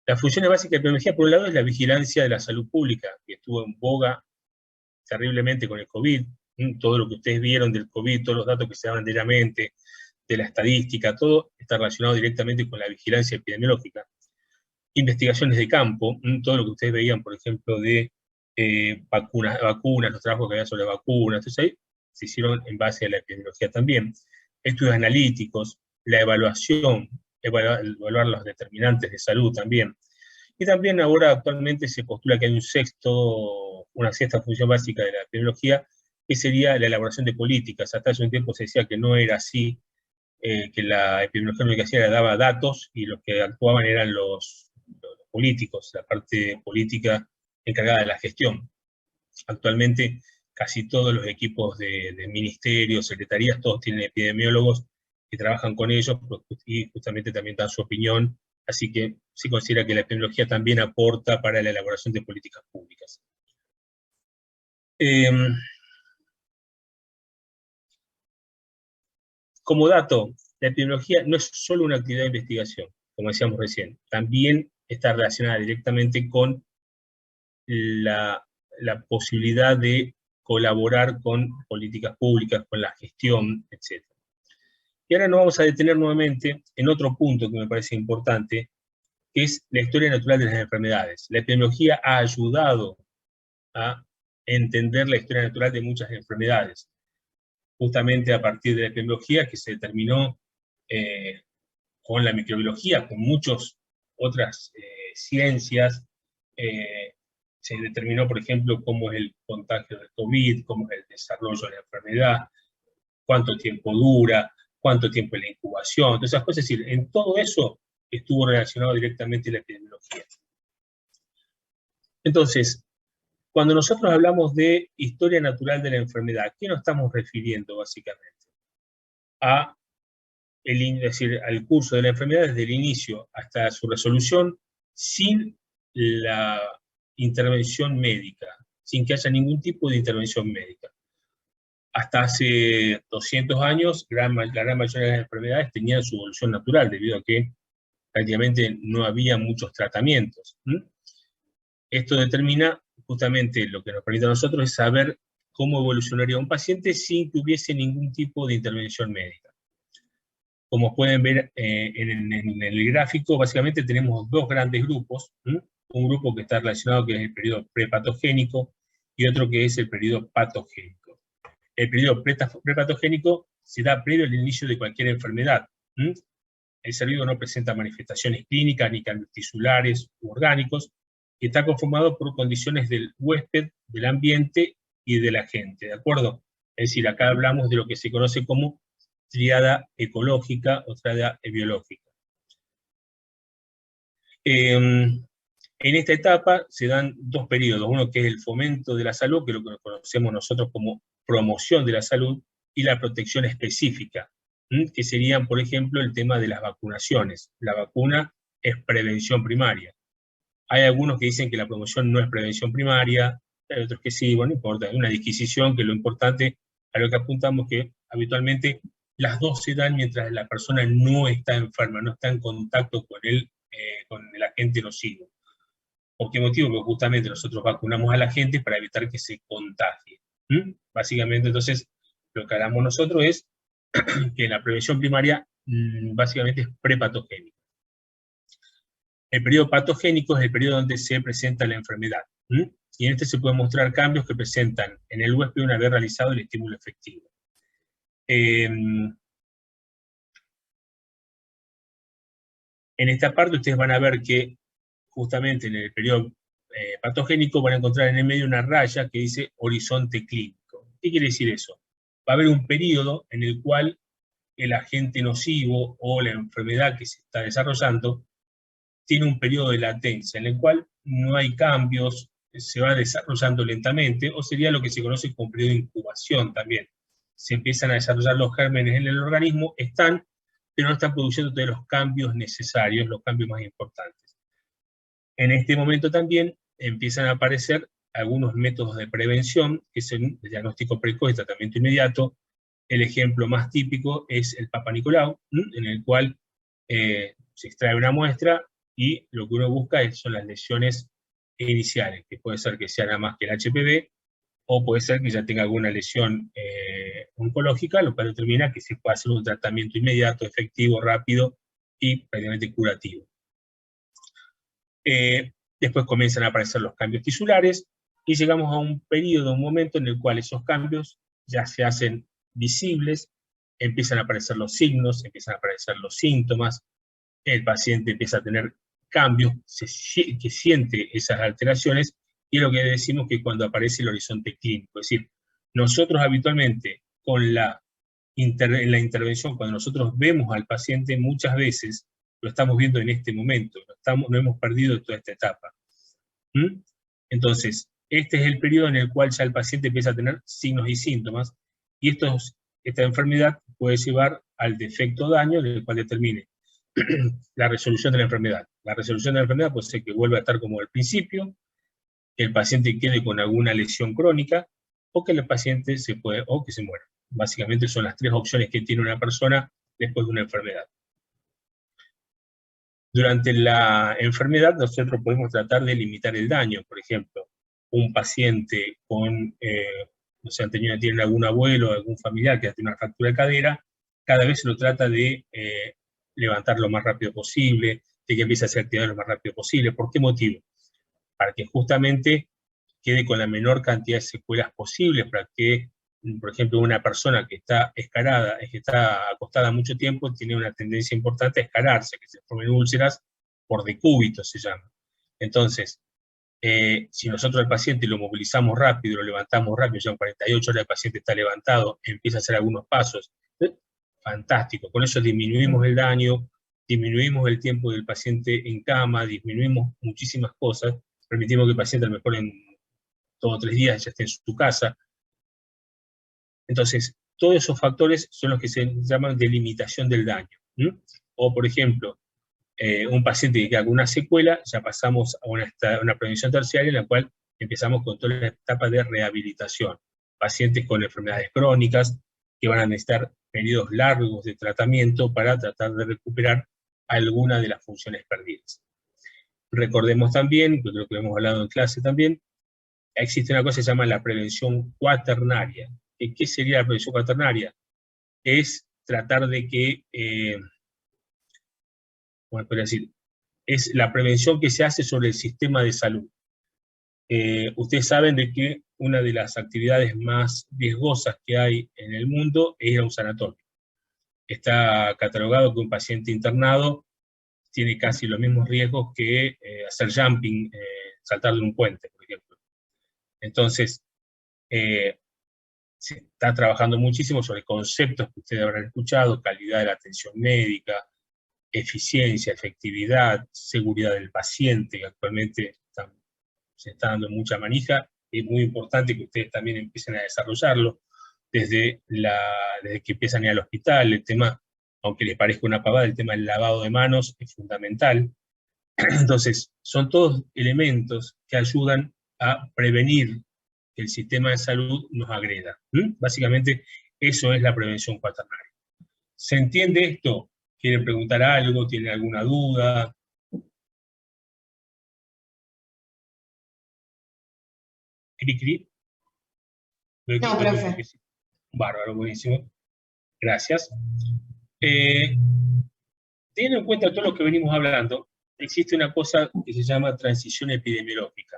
Las funciones básicas de la epidemiología, por un lado, es la vigilancia de la salud pública, que estuvo en boga terriblemente con el COVID, todo lo que ustedes vieron del COVID, todos los datos que se daban diariamente, de la estadística, todo está relacionado directamente con la vigilancia epidemiológica. Investigaciones de campo, todo lo que ustedes veían, por ejemplo, de vacunas, los trabajos que había sobre vacunas, entonces ahí se hicieron en base a la epidemiología también. Estudios analíticos, la evaluación, evaluar los determinantes de salud también. Y también ahora actualmente se postula que hay una sexta función básica de la epidemiología, que sería la elaboración de políticas. Hasta hace un tiempo se decía que no era así, que la epidemiología lo que hacía daba datos, y los que actuaban eran los políticos, la parte política encargada de la gestión. Actualmente casi todos los equipos de ministerios, secretarías, todos tienen epidemiólogos que trabajan con ellos, y justamente también dan su opinión Así que se considera que la epidemiología también aporta para la elaboración de políticas públicas. Como dato, la epidemiología no es solo una actividad de investigación, como decíamos recién, también está relacionada directamente con la posibilidad de colaborar con políticas públicas, con la gestión, etc. Y ahora nos vamos a detener nuevamente en otro punto que me parece importante, que es la historia natural de las enfermedades. La epidemiología ha ayudado a entender la historia natural de muchas enfermedades, justamente a partir de la epidemiología que se determinó con la microbiología, con muchas otras ciencias. Se determinó, por ejemplo, cómo es el contagio del COVID, cómo es el desarrollo de la enfermedad, cuánto tiempo dura, cuánto tiempo es la incubación, todas esas cosas. Es decir, en todo eso estuvo relacionado directamente la epidemiología. Entonces, cuando nosotros hablamos de historia natural de la enfermedad, ¿a qué nos estamos refiriendo básicamente? Es decir, al curso de la enfermedad desde el inicio hasta su resolución, sin la intervención médica, sin que haya ningún tipo de intervención médica. Hasta hace 200 años, la gran mayoría de las enfermedades tenían su evolución natural, debido a que prácticamente no había muchos tratamientos. Esto determina justamente lo que nos permite a nosotros es saber cómo evolucionaría un paciente sin que hubiese ningún tipo de intervención médica. Como pueden ver en el gráfico, básicamente tenemos dos grandes grupos. Un grupo que está relacionado, que es el periodo prepatogénico, y otro que es el periodo patogénico. El periodo prepatogénico se da previo al inicio de cualquier enfermedad. El ser vivo no presenta manifestaciones clínicas, ni cambios tisulares u orgánicos, y está conformado por condiciones del huésped, del ambiente y del agente, ¿de acuerdo? Es decir, acá hablamos de lo que se conoce como tríada ecológica o tríada biológica. En esta etapa se dan dos periodos, uno que es el fomento de la salud, que es lo que conocemos nosotros como promoción de la salud, y la protección específica, que serían, por ejemplo, el tema de las vacunaciones. La vacuna es prevención primaria. Hay algunos que dicen que la promoción no es prevención primaria, hay otros que sí, bueno, no importa, hay una disquisición, que lo importante a lo que apuntamos que habitualmente las dos se dan mientras la persona no está enferma, no está en contacto con el agente nocivo. ¿Por qué motivo? Porque justamente nosotros vacunamos a la gente para evitar que se contagie. Básicamente, entonces, lo que hagamos nosotros es que la prevención primaria básicamente es prepatogénica. El periodo patogénico es el periodo donde se presenta la enfermedad. Y en este se pueden mostrar cambios que presentan en el huésped una vez realizado el estímulo efectivo. En esta parte ustedes van a ver que justamente en el periodo patogénico van a encontrar en el medio una raya que dice horizonte clínico. ¿Qué quiere decir eso? Va a haber un periodo en el cual el agente nocivo o la enfermedad que se está desarrollando tiene un periodo de latencia en el cual no hay cambios, se va desarrollando lentamente, o sería lo que se conoce como periodo de incubación también. Se empiezan a desarrollar los gérmenes en el organismo, pero no están produciendo todos los cambios necesarios, los cambios más importantes. En este momento también empiezan a aparecer algunos métodos de prevención, que son el diagnóstico precoz y tratamiento inmediato. El ejemplo más típico es el Papa Nicolau, en el cual se extrae una muestra y lo que uno busca son las lesiones iniciales, que puede ser que sea nada más que el HPV, o puede ser que ya tenga alguna lesión oncológica, lo cual determina que se puede hacer un tratamiento inmediato, efectivo, rápido y prácticamente curativo. Después comienzan a aparecer los cambios tisulares, y llegamos a un periodo, un momento en el cual esos cambios ya se hacen visibles, empiezan a aparecer los signos, empiezan a aparecer los síntomas, el paciente empieza a tener cambios, que siente esas alteraciones, y es lo que decimos que cuando aparece el horizonte clínico. Es decir, nosotros habitualmente en la intervención, cuando nosotros vemos al paciente, muchas veces lo estamos viendo en este momento, no hemos perdido toda esta etapa. Entonces, este es el periodo en el cual ya el paciente empieza a tener signos y síntomas, y esta enfermedad puede llevar al defecto daño, del cual determine la resolución de la enfermedad. La resolución de la enfermedad puede ser que vuelva a estar como al principio, que el paciente quede con alguna lesión crónica, o que el paciente o que se muera. Básicamente son las tres opciones que tiene una persona después de una enfermedad. Durante la enfermedad nosotros podemos tratar de limitar el daño. Por ejemplo, un paciente con, no sé, tiene algún abuelo o algún familiar que tiene una fractura de cadera, cada vez se lo trata de levantar lo más rápido posible, de que empiece a hacer actividad lo más rápido posible. ¿Por qué motivo? Para que justamente quede con la menor cantidad de secuelas posibles, para que, por ejemplo, una persona que está escarada, que está acostada mucho tiempo, tiene una tendencia importante a escararse, que se formen úlceras por decúbito, se llama. Entonces, si nosotros al paciente lo movilizamos rápido, lo levantamos rápido, ya en 48 horas el paciente está levantado, empieza a hacer algunos pasos, fantástico. Con eso disminuimos el daño, disminuimos el tiempo del paciente en cama, disminuimos muchísimas cosas, permitimos que el paciente a lo mejor en 2 o 3 días ya esté en su casa. Entonces, todos esos factores son los que se llaman de limitación del daño. O, por ejemplo, un paciente que queda con una secuela, ya pasamos a una prevención terciaria en la cual empezamos con toda la etapa de rehabilitación. Pacientes con enfermedades crónicas que van a necesitar periodos largos de tratamiento para tratar de recuperar alguna de las funciones perdidas. Recordemos también, que creo que lo hemos hablado en clase también, existe una cosa que se llama la prevención cuaternaria. ¿Qué sería la prevención cuaternaria? Es tratar de que, ¿cómo podría decir? Es la prevención que se hace sobre el sistema de salud. Ustedes saben de que una de las actividades más riesgosas que hay en el mundo es ir a un sanatorio. Está catalogado que un paciente internado tiene casi los mismos riesgos que hacer jumping, saltar de un puente, por ejemplo. Entonces, se está trabajando muchísimo sobre conceptos que ustedes habrán escuchado: calidad de la atención médica, eficiencia, efectividad, seguridad del paciente, que actualmente se está dando mucha manija. Es muy importante que ustedes también empiecen a desarrollarlo desde que empiezan a ir al hospital. El tema, aunque les parezca una pavada, el tema del lavado de manos es fundamental. Entonces, son todos elementos que ayudan a prevenir que el sistema de salud nos agreda. Básicamente, eso es la prevención cuaternaria. ¿Se entiende esto? ¿Quieren preguntar algo? ¿Tienen alguna duda? ¿Cri? No, profe. Bárbaro, buenísimo. Gracias. Teniendo en cuenta todo lo que venimos hablando, existe una cosa que se llama transición epidemiológica.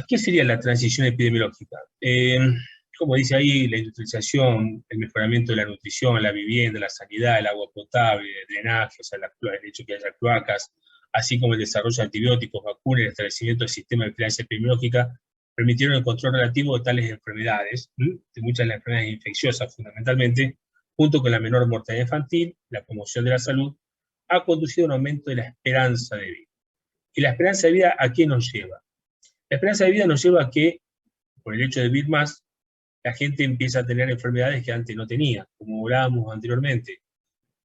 ¿Qué sería la transición epidemiológica? Como dice ahí, la industrialización, el mejoramiento de la nutrición, la vivienda, la sanidad, el agua potable, el drenaje, o sea, el hecho de que haya cloacas, así como el desarrollo de antibióticos, vacunas y el establecimiento del sistema de vigilancia epidemiológica, permitieron el control relativo de tales enfermedades, de muchas de las enfermedades infecciosas fundamentalmente, junto con la menor mortalidad infantil, la promoción de la salud, ha conducido a un aumento de la esperanza de vida. ¿Y la esperanza de vida a qué nos lleva? La esperanza de vida nos lleva a que, por el hecho de vivir más, la gente empieza a tener enfermedades que antes no tenía, como hablábamos anteriormente.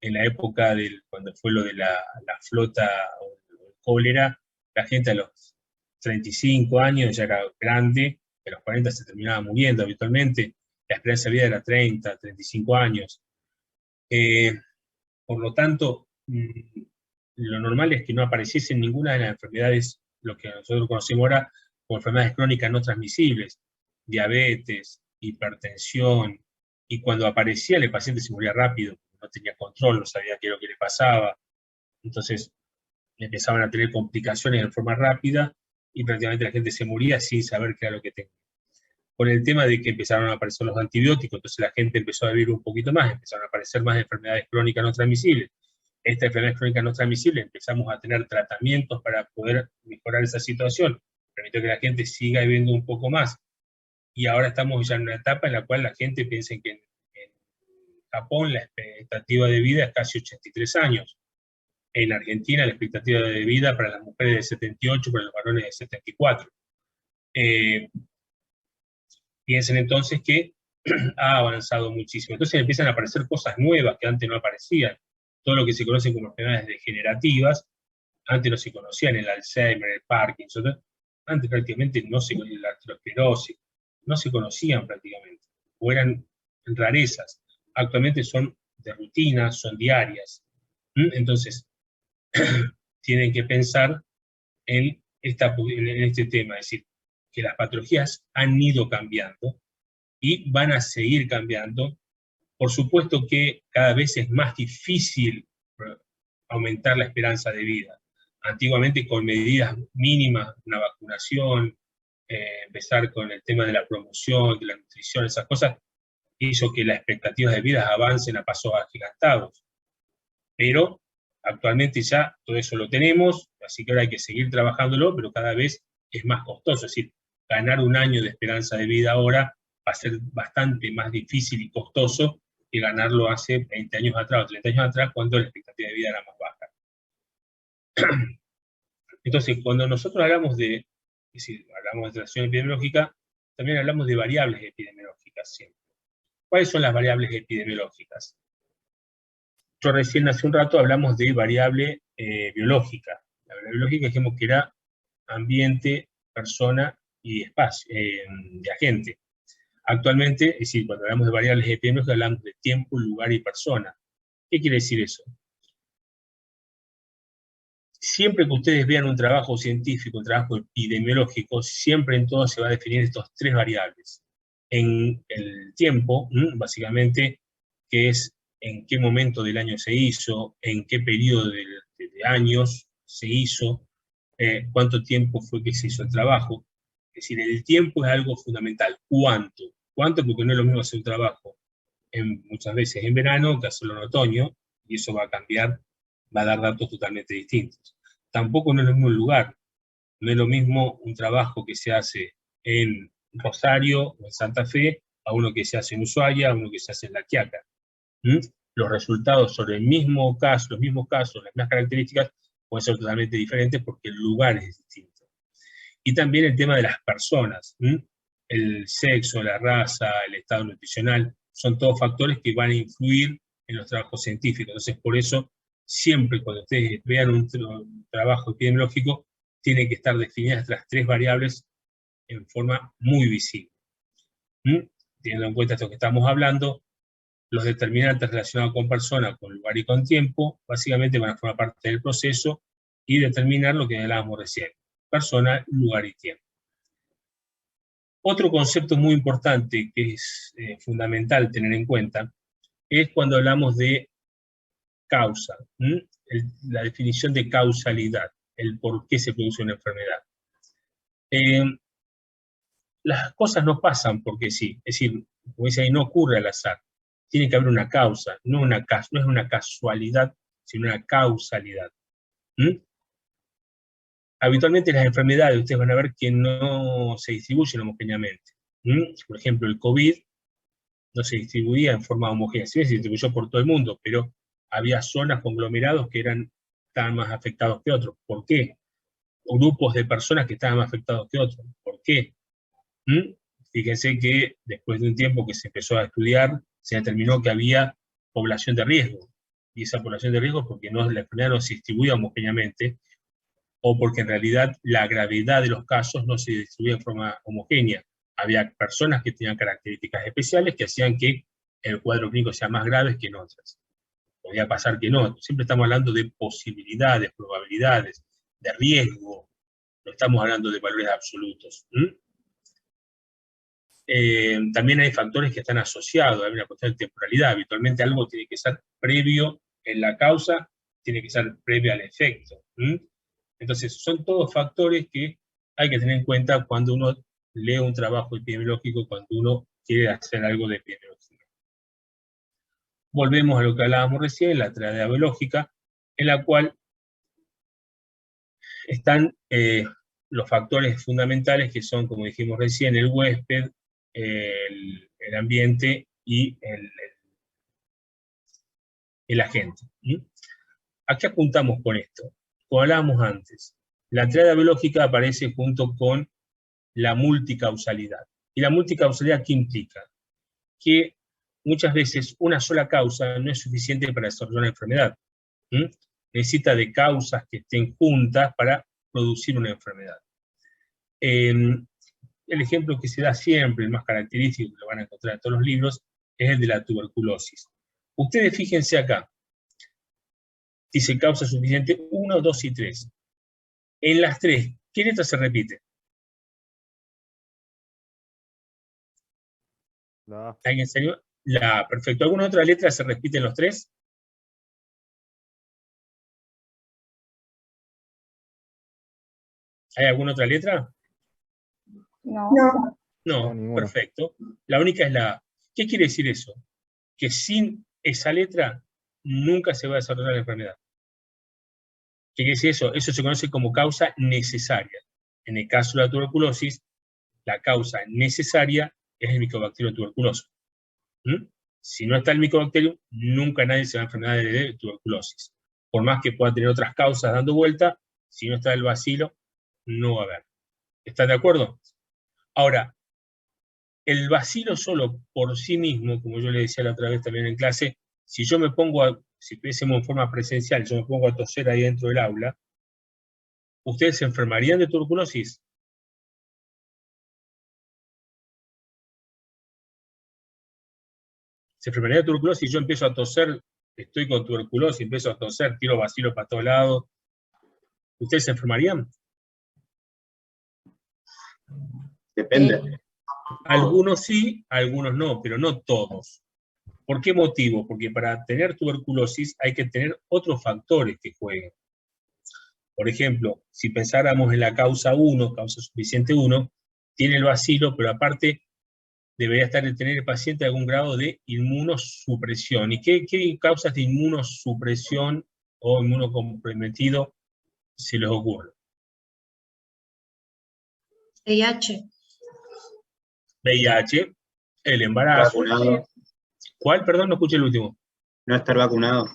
En la época cuando fue lo de la flota o el cólera, la gente a los 35 años ya era grande, a los 40 se terminaba muriendo habitualmente. La esperanza de vida era 30, 35 años. Por lo tanto, lo normal es que no apareciesen ninguna de las enfermedades, lo que nosotros conocemos ahora como enfermedades crónicas no transmisibles, diabetes, hipertensión, y cuando aparecía el paciente se moría rápido, no tenía control, no sabía qué era lo que le pasaba, entonces empezaban a tener complicaciones en forma rápida, y prácticamente la gente se moría sin saber qué era lo que tenía. Por el tema de que empezaron a aparecer los antibióticos, entonces la gente empezó a vivir un poquito más, empezaron a aparecer más enfermedades crónicas no transmisibles. Estas enfermedades crónicas no transmisibles empezamos a tener tratamientos para poder mejorar esa situación, permitió que la gente siga viviendo un poco más. Y ahora estamos ya en una etapa en la cual la gente piensa que en Japón la expectativa de vida es casi 83 años. En Argentina la expectativa de vida para las mujeres es de 78, para los varones de 74. Piensen entonces que ha avanzado muchísimo. Entonces empiezan a aparecer cosas nuevas que antes no aparecían. todo lo que se conoce como enfermedades degenerativas. Antes no se conocían el Alzheimer, el Parkinson, antes prácticamente no se conocía la arteriosclerosis, no se conocían prácticamente, o eran rarezas. Actualmente son de rutina, son diarias. Entonces, tienen que pensar en este tema, es decir, que las patologías han ido cambiando y van a seguir cambiando. Por supuesto que cada vez es más difícil aumentar la esperanza de vida. Antiguamente con medidas mínimas, una vacunación, empezar con el tema de la promoción, de la nutrición, esas cosas, hizo que las expectativas de vida avancen a pasos agigantados. Pero actualmente ya todo eso lo tenemos, así que ahora hay que seguir trabajándolo, pero cada vez es más costoso. Es decir, ganar un año de esperanza de vida ahora va a ser bastante más difícil y costoso que ganarlo hace 20 años atrás o 30 años atrás, cuando la expectativa de vida era más baja. Entonces, cuando nosotros hablamos de tracción epidemiológica, también hablamos de variables epidemiológicas siempre. ¿Cuáles son las variables epidemiológicas? Yo recién hace un rato hablamos de variable biológica. La variable biológica dijimos que era ambiente, persona y espacio, de agente. Actualmente, es decir, cuando hablamos de variables epidemiológicas hablamos de tiempo, lugar y persona. ¿Qué quiere decir eso? Siempre que ustedes vean un trabajo científico, un trabajo epidemiológico, siempre en todo se va a definir estos tres variables. En el tiempo, básicamente, que es en qué momento del año se hizo, en qué periodo de años se hizo, cuánto tiempo fue que se hizo el trabajo. Es decir, el tiempo es algo fundamental. ¿Cuánto? ¿Cuánto? Porque no es lo mismo hacer un trabajo muchas veces en verano que hacerlo en otoño, y eso va a cambiar, va a dar datos totalmente distintos. Tampoco no es lo mismo el lugar. No es lo mismo un trabajo que se hace en Rosario o en Santa Fe a uno que se hace en Ushuaia, a uno que se hace en La Quiaca. Los resultados sobre el mismo caso, los mismos casos, las mismas características, pueden ser totalmente diferentes porque el lugar es distinto. Y también el tema de las personas, el sexo, la raza, el estado nutricional, son todos factores que van a influir en los trabajos científicos. Entonces, por eso, siempre cuando ustedes vean un trabajo epidemiológico, tienen que estar definidas las tres variables en forma muy visible. Teniendo en cuenta esto que estamos hablando, los determinantes relacionados con persona, con lugar y con tiempo, básicamente van a formar parte del proceso y determinar lo que hablábamos recién: persona, lugar y tiempo. Otro concepto muy importante que es fundamental tener en cuenta es cuando hablamos de causa, la definición de causalidad, el por qué se produce una enfermedad. Las cosas no pasan porque sí, es decir, como dice ahí, no ocurre al azar. Tiene que haber una causa, no es una casualidad, sino una causalidad. Habitualmente las enfermedades, ustedes van a ver que no se distribuyen homogéneamente. Por ejemplo, el COVID no se distribuía en forma homogénea, sí se distribuyó por todo el mundo, pero había zonas, conglomerados que estaban más afectados que otros. ¿Por qué? O grupos de personas que estaban más afectados que otros. ¿Por qué? Fíjense que después de un tiempo que se empezó a estudiar, se determinó que había población de riesgo. Y esa población de riesgo porque la enfermedad no se distribuía homogéneamente, o porque en realidad la gravedad de los casos no se distribuía de forma homogénea. Había personas que tenían características especiales que hacían que el cuadro clínico sea más grave que en otras. Podía pasar que no. Siempre estamos hablando de posibilidades, probabilidades, de riesgo. No estamos hablando de valores absolutos. También hay factores que están asociados, hay una cuestión de temporalidad. Habitualmente algo tiene que ser previo en la causa, tiene que ser previo al efecto. Entonces, son todos factores que hay que tener en cuenta cuando uno lee un trabajo epidemiológico, cuando uno quiere hacer algo de epidemiología. Volvemos a lo que hablábamos recién, la tríada biológica, en la cual están los factores fundamentales que son, como dijimos recién, el huésped, el ambiente y el agente. ¿A qué apuntamos con esto? Como hablábamos antes, la tríada biológica aparece junto con la multicausalidad. ¿Y la multicausalidad qué implica? Que muchas veces una sola causa no es suficiente para desarrollar una enfermedad. ¿Mm? Necesita de causas que estén juntas para producir una enfermedad. El ejemplo que se da siempre, el más característico, que lo van a encontrar en todos los libros, es el de la tuberculosis. Ustedes fíjense acá, dice causa suficiente 1, 2 y 3. En las 3, ¿qué letra se repite? La A. ¿Alguien enseñó? La A, perfecto. ¿Alguna otra letra se repite en los 3? ¿Hay alguna otra letra? No. No. No, Ninguna. perfecto. La única es la A. ¿Qué quiere decir eso? Que sin esa letra nunca se va a desarrollar la enfermedad. ¿Qué quiere decir eso? Eso se conoce como causa necesaria. En el caso de la tuberculosis, la causa necesaria es el Mycobacterium tuberculoso. ¿Mm? Si no está el Mycobacterium, nunca nadie se va a enfermar de tuberculosis. Por más que pueda tener otras causas dando vuelta, si no está el bacilo, no va a haber. ¿Están de acuerdo? Ahora, el bacilo solo por sí mismo, como yo le decía la otra vez también en clase, si yo me pongo si estuviésemos en forma presencial, yo me pongo a toser ahí dentro del aula, ¿ustedes se enfermarían de tuberculosis? ¿Se enfermaría de tuberculosis? Si yo empiezo a toser, estoy con tuberculosis, empiezo a toser, tiro bacilo para todos lados, ¿ustedes se enfermarían? Depende. Algunos sí, algunos no, pero no todos. ¿Por qué motivo? Porque para tener tuberculosis hay que tener otros factores que jueguen. Por ejemplo, si pensáramos en la causa 1, causa suficiente 1, tiene el bacilo, pero aparte debería tener el paciente algún grado de inmunosupresión. ¿Y qué causas de inmunosupresión o inmunocomprometido se les ocurre? VIH. VIH, el embarazo. Vacunado. ¿Cuál? Perdón, no escuché el último. No estar vacunado.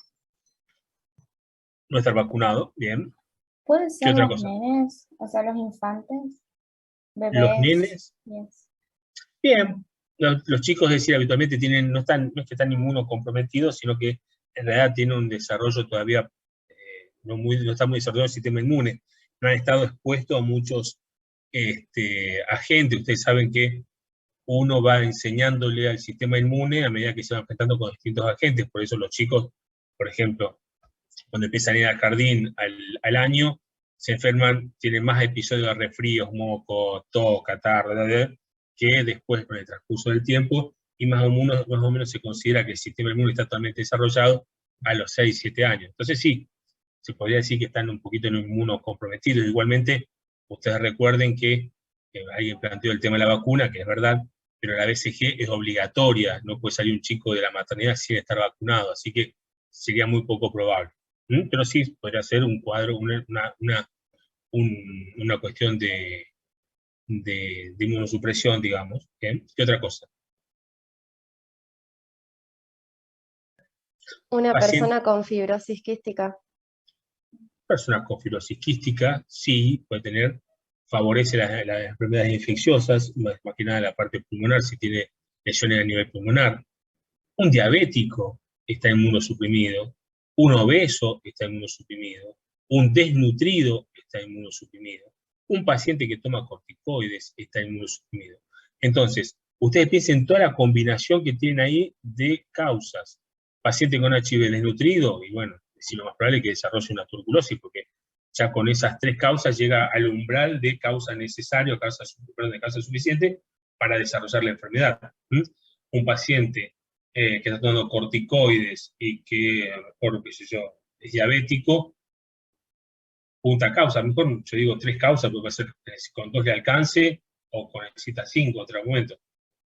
No estar vacunado, bien. ¿Pueden ¿Qué ser otra los cosa? nenes? O sea, los infantes, Los bebés. nenes, Yes. bien. Los chicos, es decir, habitualmente no es que están inmunocomprometidos, sino que en realidad tienen un desarrollo todavía, no está muy desarrollado el sistema inmune. No han estado expuestos a muchos agentes. Ustedes saben que uno va enseñándole al sistema inmune a medida que se va enfrentando con distintos agentes. Por eso los chicos, por ejemplo, cuando empiezan a ir al jardín al año, se enferman, tienen más episodios de resfríos, moco, tos, catarro, que después con el transcurso del tiempo, y más o menos se considera que el sistema inmune está totalmente desarrollado a los 6, 7 años. Entonces sí, se podría decir que están un poquito en inmunocomprometidos. Igualmente, ustedes recuerden que alguien planteó el tema de la vacuna, que es verdad, pero la BCG es obligatoria, no puede salir un chico de la maternidad sin estar vacunado, así que sería muy poco probable. Pero sí, podría ser un cuadro, una cuestión de inmunosupresión, digamos. ¿Bien? ¿Qué otra cosa? Una Paciente, persona con fibrosis quística. persona con fibrosis quística, sí, favorece las enfermedades infecciosas, más que nada la parte pulmonar, si tiene lesiones a nivel pulmonar. Un diabético está inmunosuprimido, un obeso está inmunosuprimido, un desnutrido está inmunosuprimido, un paciente que toma corticoides está inmunosuprimido. Entonces, ustedes piensen toda la combinación que tienen ahí de causas. Paciente con HIV desnutrido, y bueno, es lo más probable es que desarrolle una tuberculosis, porque ya con esas 3 causas llega al umbral de causa necesaria, de causa suficiente para desarrollar la enfermedad. Un paciente que está tomando corticoides y que, a lo mejor, qué sé yo, es diabético, punta causa, a lo mejor yo digo 3 causas, porque va a ser con 2 de alcance o con necesita 5 en otro momento.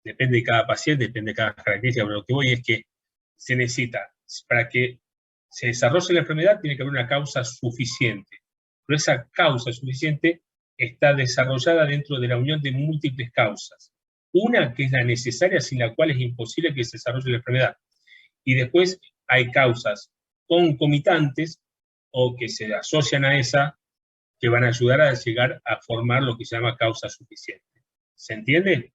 Depende de cada paciente, depende de cada característica, pero lo que voy es que se necesita, para que se desarrolle la enfermedad, tiene que haber una causa suficiente. Pero esa causa suficiente está desarrollada dentro de la unión de múltiples causas. Una que es la necesaria, sin la cual es imposible que se desarrolle la enfermedad. Y después hay causas concomitantes o que se asocian a esa, que van a ayudar a llegar a formar lo que se llama causa suficiente. ¿Se entiende?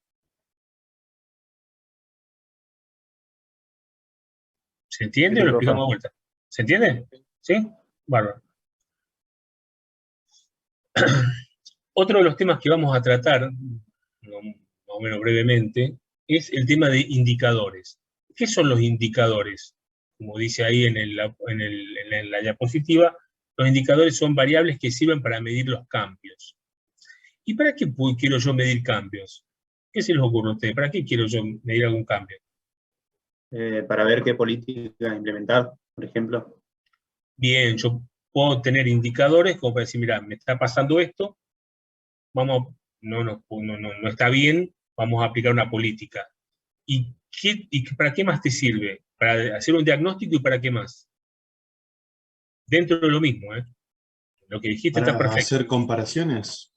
¿Se entiende Sí, o lo profe. explicamos de vuelta? ¿Se entiende? ¿Sí? Bárbaro. Otro de los temas que vamos a tratar, más o menos brevemente, es el tema de indicadores. ¿Qué son los indicadores? Como dice ahí en la diapositiva, los indicadores son variables que sirven para medir los cambios. ¿Y para qué quiero yo medir cambios? ¿Qué se les ocurre a ustedes? ¿Para qué quiero yo medir algún cambio? Para ver qué política implementar, por ejemplo. Bien, yo puedo tener indicadores como para decir, mira, me está pasando esto, no está bien, vamos a aplicar una política. ¿Y para qué más te sirve? Para hacer un diagnóstico y para qué más. Dentro de lo mismo, ¿eh? Lo que dijiste está Para perfecto. hacer comparaciones.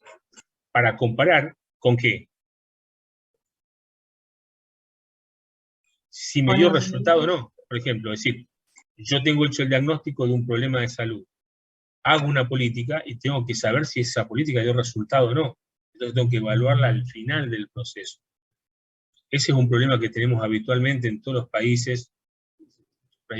Para comparar, ¿con qué? Si me dio resultado o no. Por ejemplo, es decir, yo tengo hecho el diagnóstico de un problema de salud, hago una política y tengo que saber si esa política dio resultado o no. Entonces tengo que evaluarla al final del proceso. Ese es un problema que tenemos habitualmente en todos los países,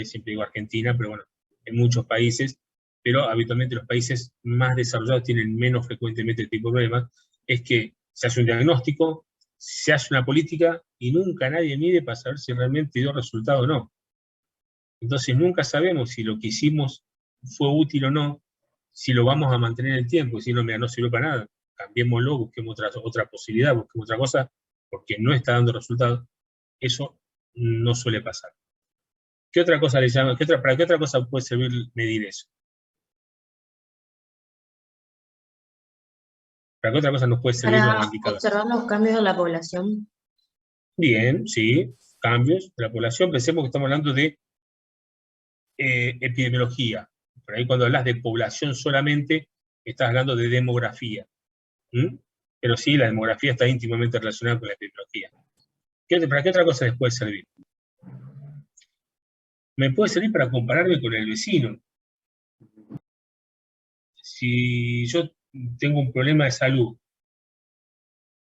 siempre digo Argentina, pero bueno, en muchos países, pero habitualmente los países más desarrollados tienen menos frecuentemente este tipo de problemas, es que se hace un diagnóstico, se hace una política y nunca nadie mide para saber si realmente dio resultado o no. Entonces nunca sabemos si lo que hicimos fue útil o no, si lo vamos a mantener en el tiempo, si no, mira, no sirvió para nada, cambiémoslo, busquemos otra posibilidad, busquemos otra cosa, porque no está dando resultado. Eso no suele pasar. ¿Qué otra cosa le llama? ¿Para qué otra cosa puede servir medir eso? ¿Para qué otra cosa nos puede servir los Para indicadores? observar los cambios de la población. Bien, sí, cambios de la población. Pensemos que estamos hablando de epidemiología. Por ahí cuando hablas de población solamente, estás hablando de demografía. Pero sí, la demografía está íntimamente relacionada con la epidemiología. ¿Para qué otra cosa les puede servir? Me puede servir para compararme con el vecino. Si yo tengo un problema de salud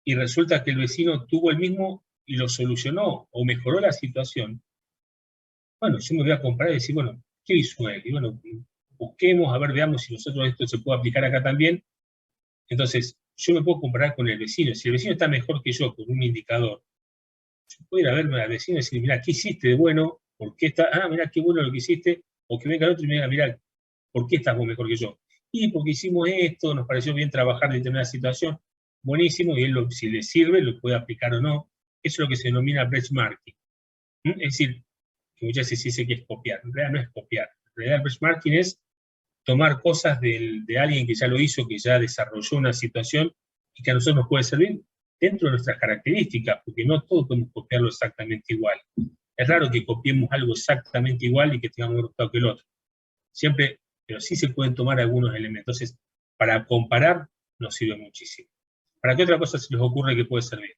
y resulta que el vecino tuvo el mismo y lo solucionó o mejoró la situación, bueno, yo me voy a comparar y decir, bueno, ¿qué hizo él? Y bueno, busquemos, a ver, veamos si nosotros esto se puede aplicar acá también. Entonces, yo me puedo comparar con el vecino. Si el vecino está mejor que yo con un indicador, yo puedo ir a verme al vecino y decir, mira, ¿qué hiciste de bueno? ¿Por qué está? Ah, mira, qué bueno lo que hiciste. O que venga el otro y me diga, mira, ¿por qué estás vos mejor que yo? Y porque hicimos esto, nos pareció bien trabajar en determinada situación, buenísimo, y él, si le sirve, lo puede aplicar o no. Eso es lo que se denomina benchmarking. Es decir, que muchas veces se dice que es copiar. En realidad no es copiar. En realidad el benchmarking es tomar cosas de alguien que ya lo hizo, que ya desarrolló una situación, y que a nosotros nos puede servir dentro de nuestras características, porque no todos podemos copiarlo exactamente igual. Es raro que copiemos algo exactamente igual y que tengamos un resultado que el otro. Siempre, pero sí se pueden tomar algunos elementos. Entonces, para comparar, nos sirve muchísimo. ¿Para qué otra cosa se les ocurre que puede servir?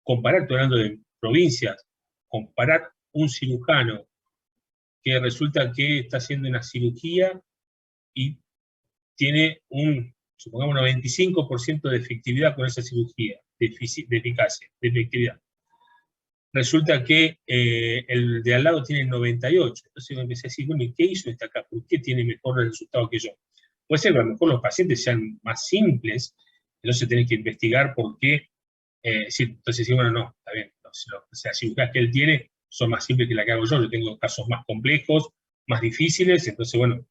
Comparar, estoy hablando de provincias, comparar un cirujano que resulta que está haciendo una cirugía y tiene supongamos, un 95% de efectividad con esa cirugía, de eficacia, de efectividad. Resulta que el de al lado tiene 98. Entonces me empecé a decir, bueno, ¿y qué hizo este acá? ¿Por qué tiene mejor resultado que yo? Puede ser que a lo mejor los pacientes sean más simples, entonces tenés que investigar por qué. Entonces, bueno, no, está bien. Las cirugías que él tiene son más simples que la que hago yo. Yo tengo casos más complejos, más difíciles, entonces, bueno,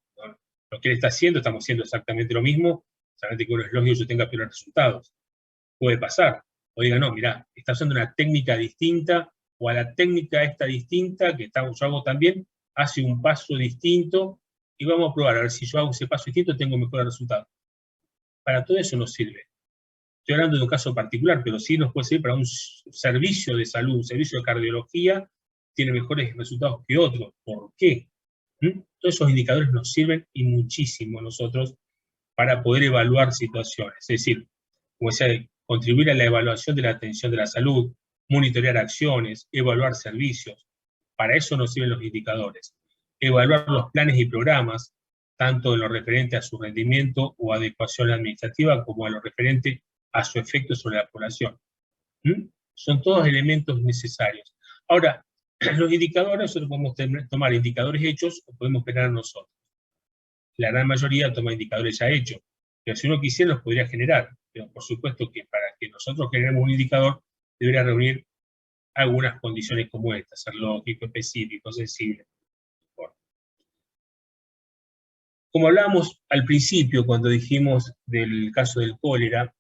lo que él está haciendo, estamos haciendo exactamente lo mismo, solamente que uno es lógico yo tenga peores resultados. Puede pasar. O diga, no, mirá, está usando una técnica distinta, o a la técnica esta distinta, que yo hago también, hace un paso distinto, y vamos a probar, a ver si yo hago ese paso distinto, tengo mejores resultados. Para todo eso nos sirve. Estoy hablando de un caso particular, pero sí nos puede servir para un servicio de salud, un servicio de cardiología, tiene mejores resultados que otros. ¿Por qué? Todos esos indicadores nos sirven y muchísimo a nosotros para poder evaluar situaciones. Es decir, como decía, contribuir a la evaluación de la atención de la salud, monitorear acciones, evaluar servicios. Para eso nos sirven los indicadores. Evaluar los planes y programas, tanto en lo referente a su rendimiento o adecuación administrativa, como a lo referente a su efecto sobre la población. Son todos elementos necesarios. Ahora, Los indicadores, nosotros podemos tomar indicadores hechos o podemos generar nosotros. La gran mayoría toma indicadores ya hechos, pero si uno quisiera los podría generar. Pero por supuesto que para que nosotros generemos un indicador, debería reunir algunas condiciones como estas, ser lógico, específico, sensible. Bueno. Como hablábamos al principio, cuando dijimos del caso del cólera,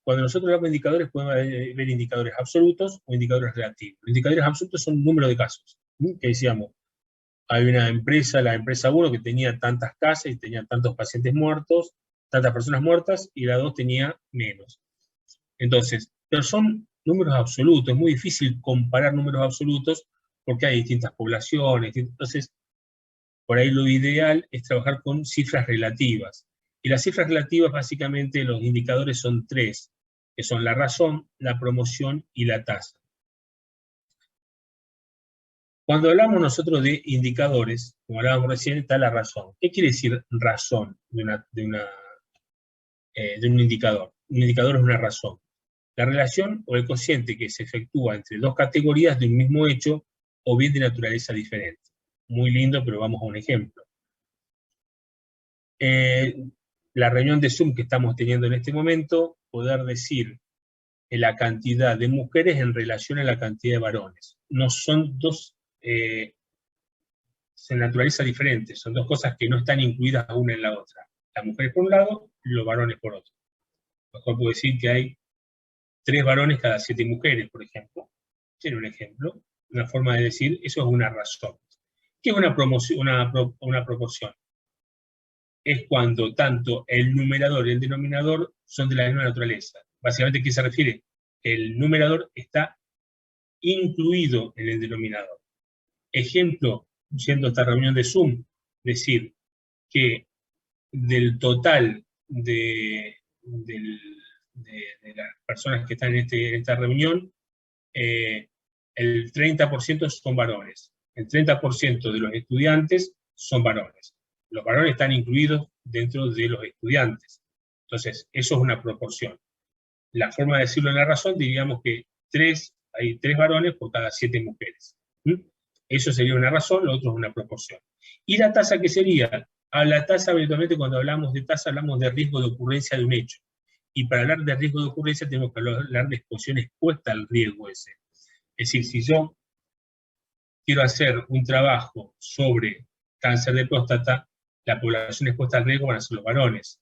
cuando nosotros hablamos de indicadores, podemos ver indicadores absolutos o indicadores relativos. Los indicadores absolutos son un número de casos. Que decíamos, hay una empresa, la empresa 1, que tenía tantas casas y tenía tantos pacientes muertos, tantas personas muertas, y la 2 tenía menos. Entonces, pero son números absolutos, es muy difícil comparar números absolutos porque hay distintas poblaciones. Entonces, por ahí lo ideal es trabajar con cifras relativas. Y las cifras relativas, básicamente, los indicadores son 3, que son la razón, la promoción y la tasa. Cuando hablamos nosotros de indicadores, como hablábamos recién, está la razón. ¿Qué quiere decir razón de un indicador? Un indicador es una razón. La relación o el cociente que se efectúa entre dos categorías de un mismo hecho o bien de naturaleza diferente. Muy lindo, pero vamos a un ejemplo. La reunión de Zoom que estamos teniendo en este momento, poder decir la cantidad de mujeres en relación a la cantidad de varones. No son dos, se naturaleza diferentes, son dos cosas que no están incluidas una en la otra. Las mujeres por un lado, los varones por otro. Mejor puedo decir que hay 3 varones cada 7 mujeres, por ejemplo. Tiene un ejemplo, una forma de decir, eso es una razón. ¿Qué es una proporción? Es cuando tanto el numerador y el denominador son de la misma naturaleza. Básicamente, ¿a qué se refiere? El numerador está incluido en el denominador. Ejemplo, siendo esta reunión de Zoom, decir que del total de las personas que están en esta reunión, el 30% son varones. El 30% de los estudiantes son varones. Los varones están incluidos dentro de los estudiantes. Entonces, eso es una proporción. La forma de decirlo en la razón, diríamos que hay 3 varones por cada 7 mujeres. Eso sería una razón, lo otro es una proporción. ¿Y la tasa qué sería? A la tasa, habitualmente cuando hablamos de tasa, hablamos de riesgo de ocurrencia de un hecho. Y para hablar de riesgo de ocurrencia tenemos que hablar de exposición expuesta al riesgo ese. Es decir, si yo quiero hacer un trabajo sobre cáncer de próstata, la población expuesta al riesgo van a ser los varones,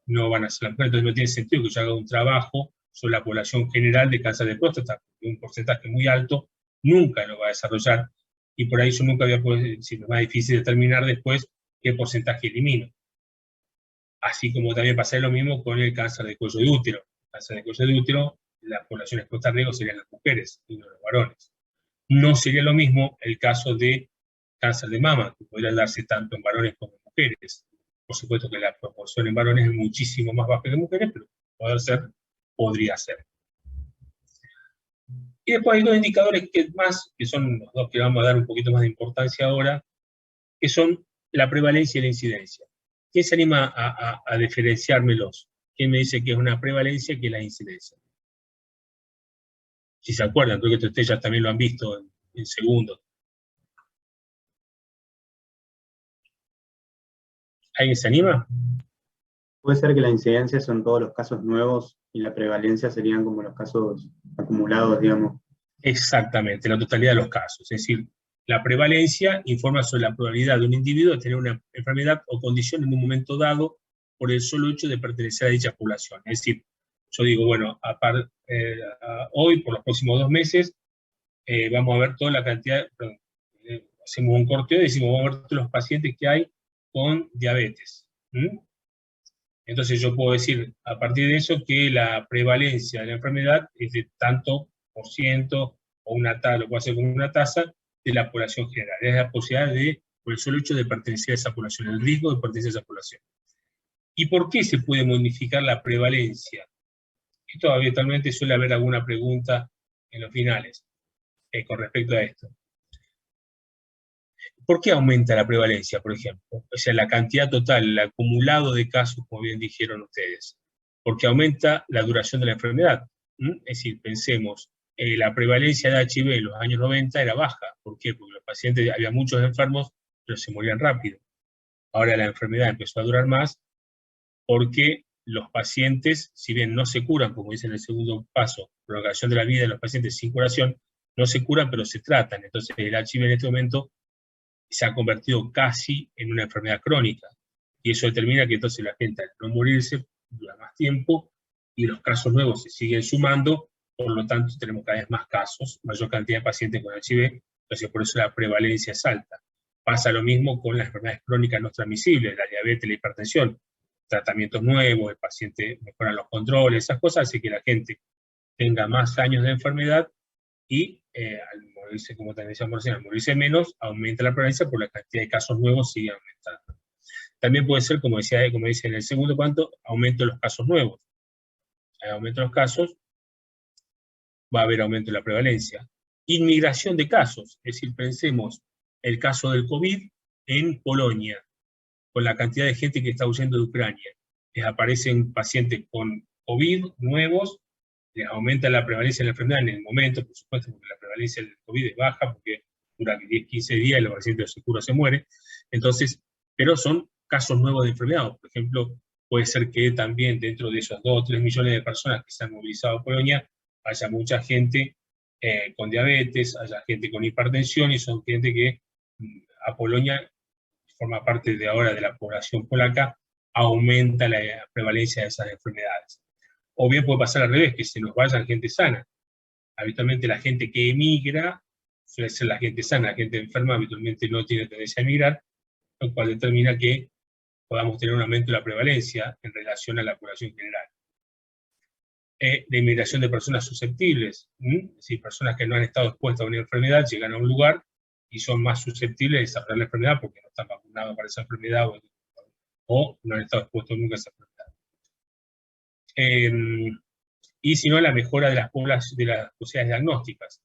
no van a ser las mujeres. Entonces no tiene sentido que yo haga un trabajo sobre la población general de cáncer de próstata, porque un porcentaje muy alto nunca lo va a desarrollar, y por ahí yo nunca voy a poder, si es más difícil determinar después qué porcentaje elimino. Así como también pasa lo mismo con el cáncer de cuello de útero. El cáncer de cuello de útero, la población expuesta al riesgo serían las mujeres y no los varones. No sería lo mismo el caso de cáncer de mama, que podría darse tanto en varones como en mujeres. Por supuesto que la proporción en varones es muchísimo más baja que en mujeres, pero podría ser. Y después hay 2 indicadores que son los 2 que vamos a dar un poquito más de importancia ahora, que son la prevalencia y la incidencia. ¿Quién se anima a diferenciármelos? ¿Quién me dice que es una prevalencia y que es la incidencia? Si se acuerdan, creo que ustedes ya también lo han visto en segundos. ¿Alguien se anima? Puede ser que la incidencia son todos los casos nuevos y la prevalencia serían como los casos acumulados, digamos. Exactamente, la totalidad de los casos. Es decir, la prevalencia informa sobre la probabilidad de un individuo de tener una enfermedad o condición en un momento dado por el solo hecho de pertenecer a dicha población. Es decir, yo digo, bueno, hoy, por los próximos 2 meses, vamos a ver toda la cantidad, hacemos un corteo y decimos, vamos a ver todos los pacientes que hay con diabetes. Entonces yo puedo decir, a partir de eso, que la prevalencia de la enfermedad es de tanto por ciento, o lo puedo hacer con una tasa de la población general. Es la posibilidad por el solo hecho de pertenecer a esa población, el riesgo de pertenecer a esa población. ¿Y por qué se puede modificar la prevalencia? Esto habitualmente suele haber alguna pregunta en los finales con respecto a esto. ¿Por qué aumenta la prevalencia, por ejemplo? O sea, la cantidad total, el acumulado de casos, como bien dijeron ustedes. Porque aumenta la duración de la enfermedad. Es decir, pensemos, la prevalencia de HIV en los años 90 era baja. ¿Por qué? Porque los pacientes, había muchos enfermos, pero se morían rápido. Ahora la enfermedad empezó a durar más porque los pacientes, si bien no se curan, como dice en el segundo paso, prolongación de la vida de los pacientes sin curación, no se curan, pero se tratan. Entonces el HIV en este momento se ha convertido casi en una enfermedad crónica. Y eso determina que entonces la gente, al no morirse, dura más tiempo, y los casos nuevos se siguen sumando, por lo tanto tenemos cada vez más casos, mayor cantidad de pacientes con HIV, entonces por eso la prevalencia es alta. Pasa lo mismo con las enfermedades crónicas no transmisibles, la diabetes, la hipertensión, tratamientos nuevos, el paciente mejora los controles, esas cosas hacen que la gente tenga más años de enfermedad y al morirse, como también decíamos recién, al morirse menos, aumenta la prevalencia por la cantidad de casos nuevos sigue aumentando. También puede ser, como dice en el segundo punto, aumento de los casos nuevos. Al aumento de los casos, va a haber aumento de la prevalencia. Inmigración de casos, es decir, pensemos el caso del COVID en Polonia, con la cantidad de gente que está huyendo de Ucrania. Les aparecen pacientes con COVID nuevos, les aumenta la prevalencia de la enfermedad en el momento, por supuesto, porque la prevalencia del COVID es baja, porque dura 10-15 días y el paciente se cura, se muere. Entonces, pero son casos nuevos de enfermedad. Por ejemplo, puede ser que también dentro de esos 2 o 3 millones de personas que se han movilizado a Polonia, haya mucha gente con diabetes, haya gente con hipertensión, y son gente que a Polonia forma parte de ahora de la población polaca, aumenta la prevalencia de esas enfermedades. O bien puede pasar al revés, que se nos vayan gente sana. Habitualmente la gente que emigra suele ser la gente sana, la gente enferma habitualmente no tiene tendencia a emigrar, lo cual determina que podamos tener un aumento de la prevalencia en relación a la población general. La inmigración de personas susceptibles, es decir, personas que no han estado expuestas a una enfermedad, llegan a un lugar y son más susceptibles de desarrollar la enfermedad porque no están vacunados para esa enfermedad o no han estado expuestos nunca a esa enfermedad. Y si no, la mejora de las posibilidades diagnósticas.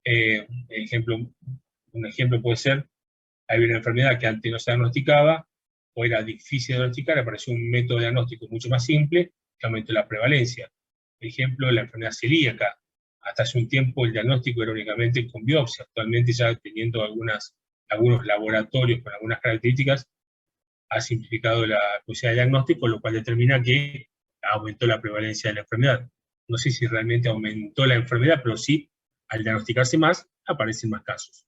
Un ejemplo puede ser, hay una enfermedad que antes no se diagnosticaba, o era difícil de diagnosticar, apareció un método diagnóstico mucho más simple, que aumentó la prevalencia. Por ejemplo, la enfermedad celíaca. Hasta hace un tiempo el diagnóstico era únicamente con biopsia. Actualmente ya teniendo algunos laboratorios con algunas características, ha simplificado la posibilidad de diagnóstico, lo cual determina que aumentó la prevalencia de la enfermedad. No sé si realmente aumentó la enfermedad, pero sí, al diagnosticarse más, aparecen más casos.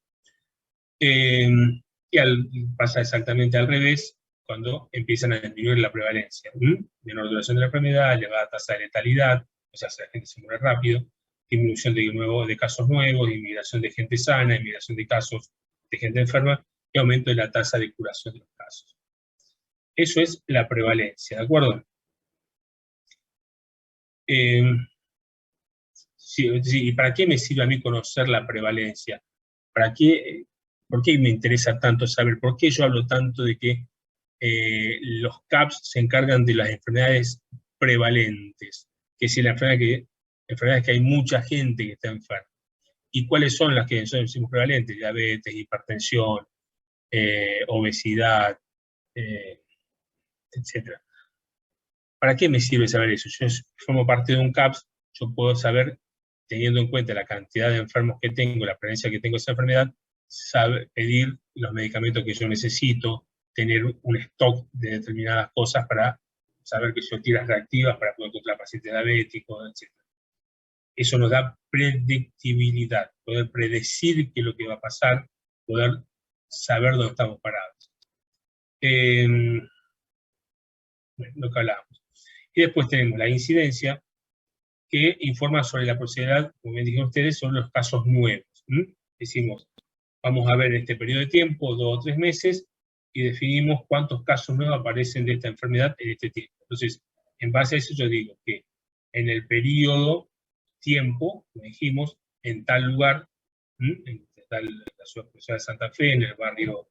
Pasa exactamente al revés, cuando empiezan a disminuir la prevalencia. Menor duración de la enfermedad, elevada tasa de letalidad, o sea, la gente se muere rápido, disminución de casos nuevos, inmigración de gente sana, inmigración de casos de gente enferma, y aumento de la tasa de curación de los casos. Eso es la prevalencia, ¿de acuerdo? ¿Y para qué me sirve a mí conocer la prevalencia? ¿Por qué me interesa tanto saber? ¿Por qué yo hablo tanto de que los CAPS se encargan de las enfermedades prevalentes? Que es la enfermedades que hay mucha gente que está enferma. ¿Y cuáles son las que son prevalentes? Diabetes, hipertensión, obesidad, etc. ¿Para qué me sirve saber eso? Yo formo parte de un CAPS, yo puedo saber, teniendo en cuenta la cantidad de enfermos que tengo, la prevalencia que tengo de esa enfermedad, pedir los medicamentos que yo necesito, tener un stock de determinadas cosas para saber que yo tiras reactivas para poder controlar pacientes diabéticos, etc. Eso nos da predictibilidad, poder predecir qué es lo que va a pasar, poder saber dónde estamos parados. Lo que hablábamos. Y después tenemos la incidencia, que informa sobre la posibilidad, como bien dijeron ustedes, sobre los casos nuevos. Decimos, vamos a ver en este periodo de tiempo, 2 o 3 meses, y definimos cuántos casos nuevos aparecen de esta enfermedad en este tiempo. Entonces, en base a eso yo digo que en el periodo tiempo, como dijimos, en tal lugar, en la ciudad de Santa Fe, en el barrio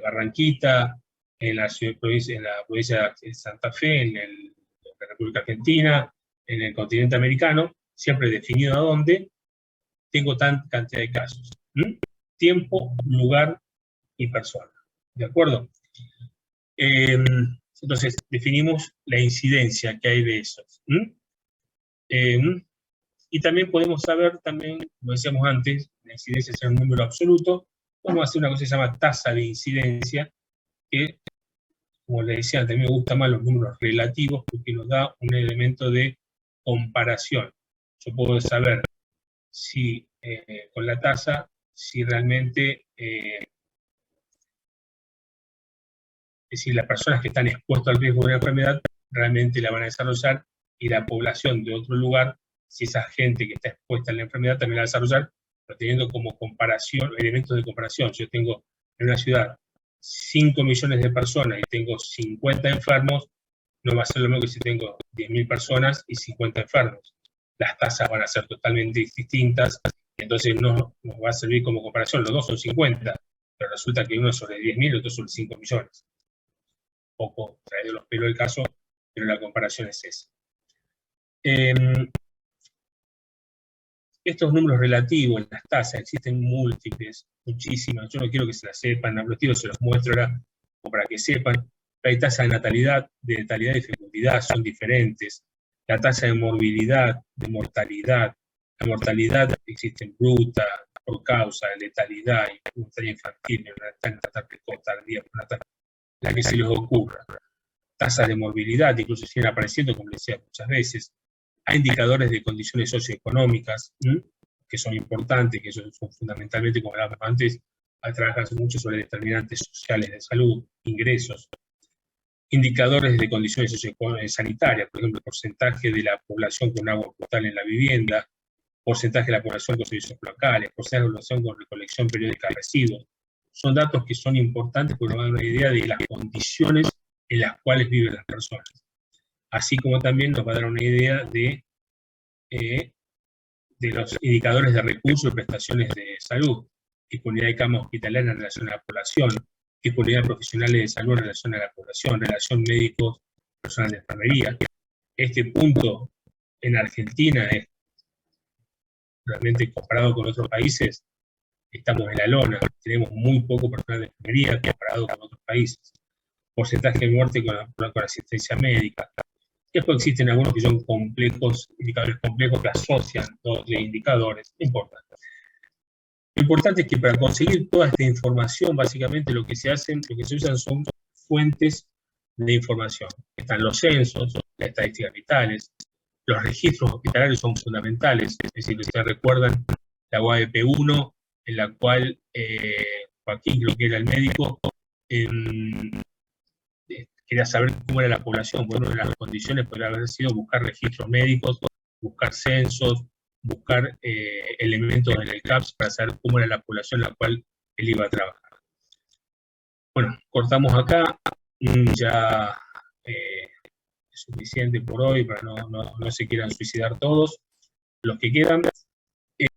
Barranquita, en la provincia de Santa Fe, en la República Argentina, en el continente americano, siempre definido a dónde, tengo tanta cantidad de casos. Tiempo, lugar y persona. ¿De acuerdo? Entonces, definimos la incidencia que hay de esos. Y también podemos saber, también, como decíamos antes, la incidencia es un número absoluto, podemos hacer una cosa que se llama tasa de incidencia, que, como les decía, también me gustan más los números relativos, porque nos da un elemento de comparación. Yo puedo saber si, con la tasa, si realmente, es decir, las personas que están expuestas al riesgo de una enfermedad realmente la van a desarrollar, y la población de otro lugar, si esa gente que está expuesta a la enfermedad también la va a desarrollar, pero teniendo como comparación, elementos de comparación. Si yo tengo en una ciudad 5 millones de personas y tengo 50 enfermos, no va a ser lo mismo que si tengo 10.000 personas y 50 enfermos. Las tasas van a ser totalmente distintas, entonces no nos va a servir como comparación. Los dos son 50, pero resulta que uno es sobre 10.000 y otro sobre 5 millones. Un poco traído los pelos del caso, pero la comparación es esa. Estos números relativos, las tasas, existen múltiples, muchísimas. Yo no quiero que se las sepan, se los muestro ahora, o para que sepan. Hay tasas de natalidad, de letalidad y fecundidad, son diferentes. La tasa de morbilidad, de mortalidad. La mortalidad existe bruta, por causa, de letalidad, mortalidad infantil, neonatal, precoz, tardía, la que se les ocurra. Tasas de morbilidad, incluso siguen apareciendo, como les decía muchas veces. Hay indicadores de condiciones socioeconómicas, que son importantes, que son fundamentalmente, como hablábamos antes, a trabajar mucho sobre determinantes sociales de salud, ingresos. Indicadores de condiciones sanitarias, por ejemplo, porcentaje de la población con agua potable en la vivienda, porcentaje de la población con servicios locales, porcentaje de la población con recolección periódica de residuos. Son datos que son importantes porque nos dan una idea de las condiciones en las cuales viven las personas. Así como también nos va a dar una idea de los indicadores de recursos y prestaciones de salud, disponibilidad de camas hospitalarias en relación a la población, disponibilidad de profesionales de salud en relación a la población, relación médicos, personal de enfermería. Este punto en Argentina es realmente, comparado con otros países, estamos en la lona, tenemos muy poco personal de enfermería comparado con otros países. Porcentaje de muerte con asistencia médica. Después existen algunos que son complejos, indicadores complejos que asocian todos los indicadores, no importa. Lo importante es que para conseguir toda esta información, básicamente lo que se usan son fuentes de información. Están los censos, las estadísticas vitales, los registros hospitalarios son fundamentales, es decir, ustedes recuerdan la UADP1, en la cual Joaquín, creo que era el médico, quería saber cómo era la población. Bueno, una de las condiciones podría haber sido buscar registros médicos, buscar censos, buscar elementos en el CAPS para saber cómo era la población en la cual él iba a trabajar. Bueno, cortamos acá, ya es suficiente por hoy para no se quieran suicidar todos los que quedan.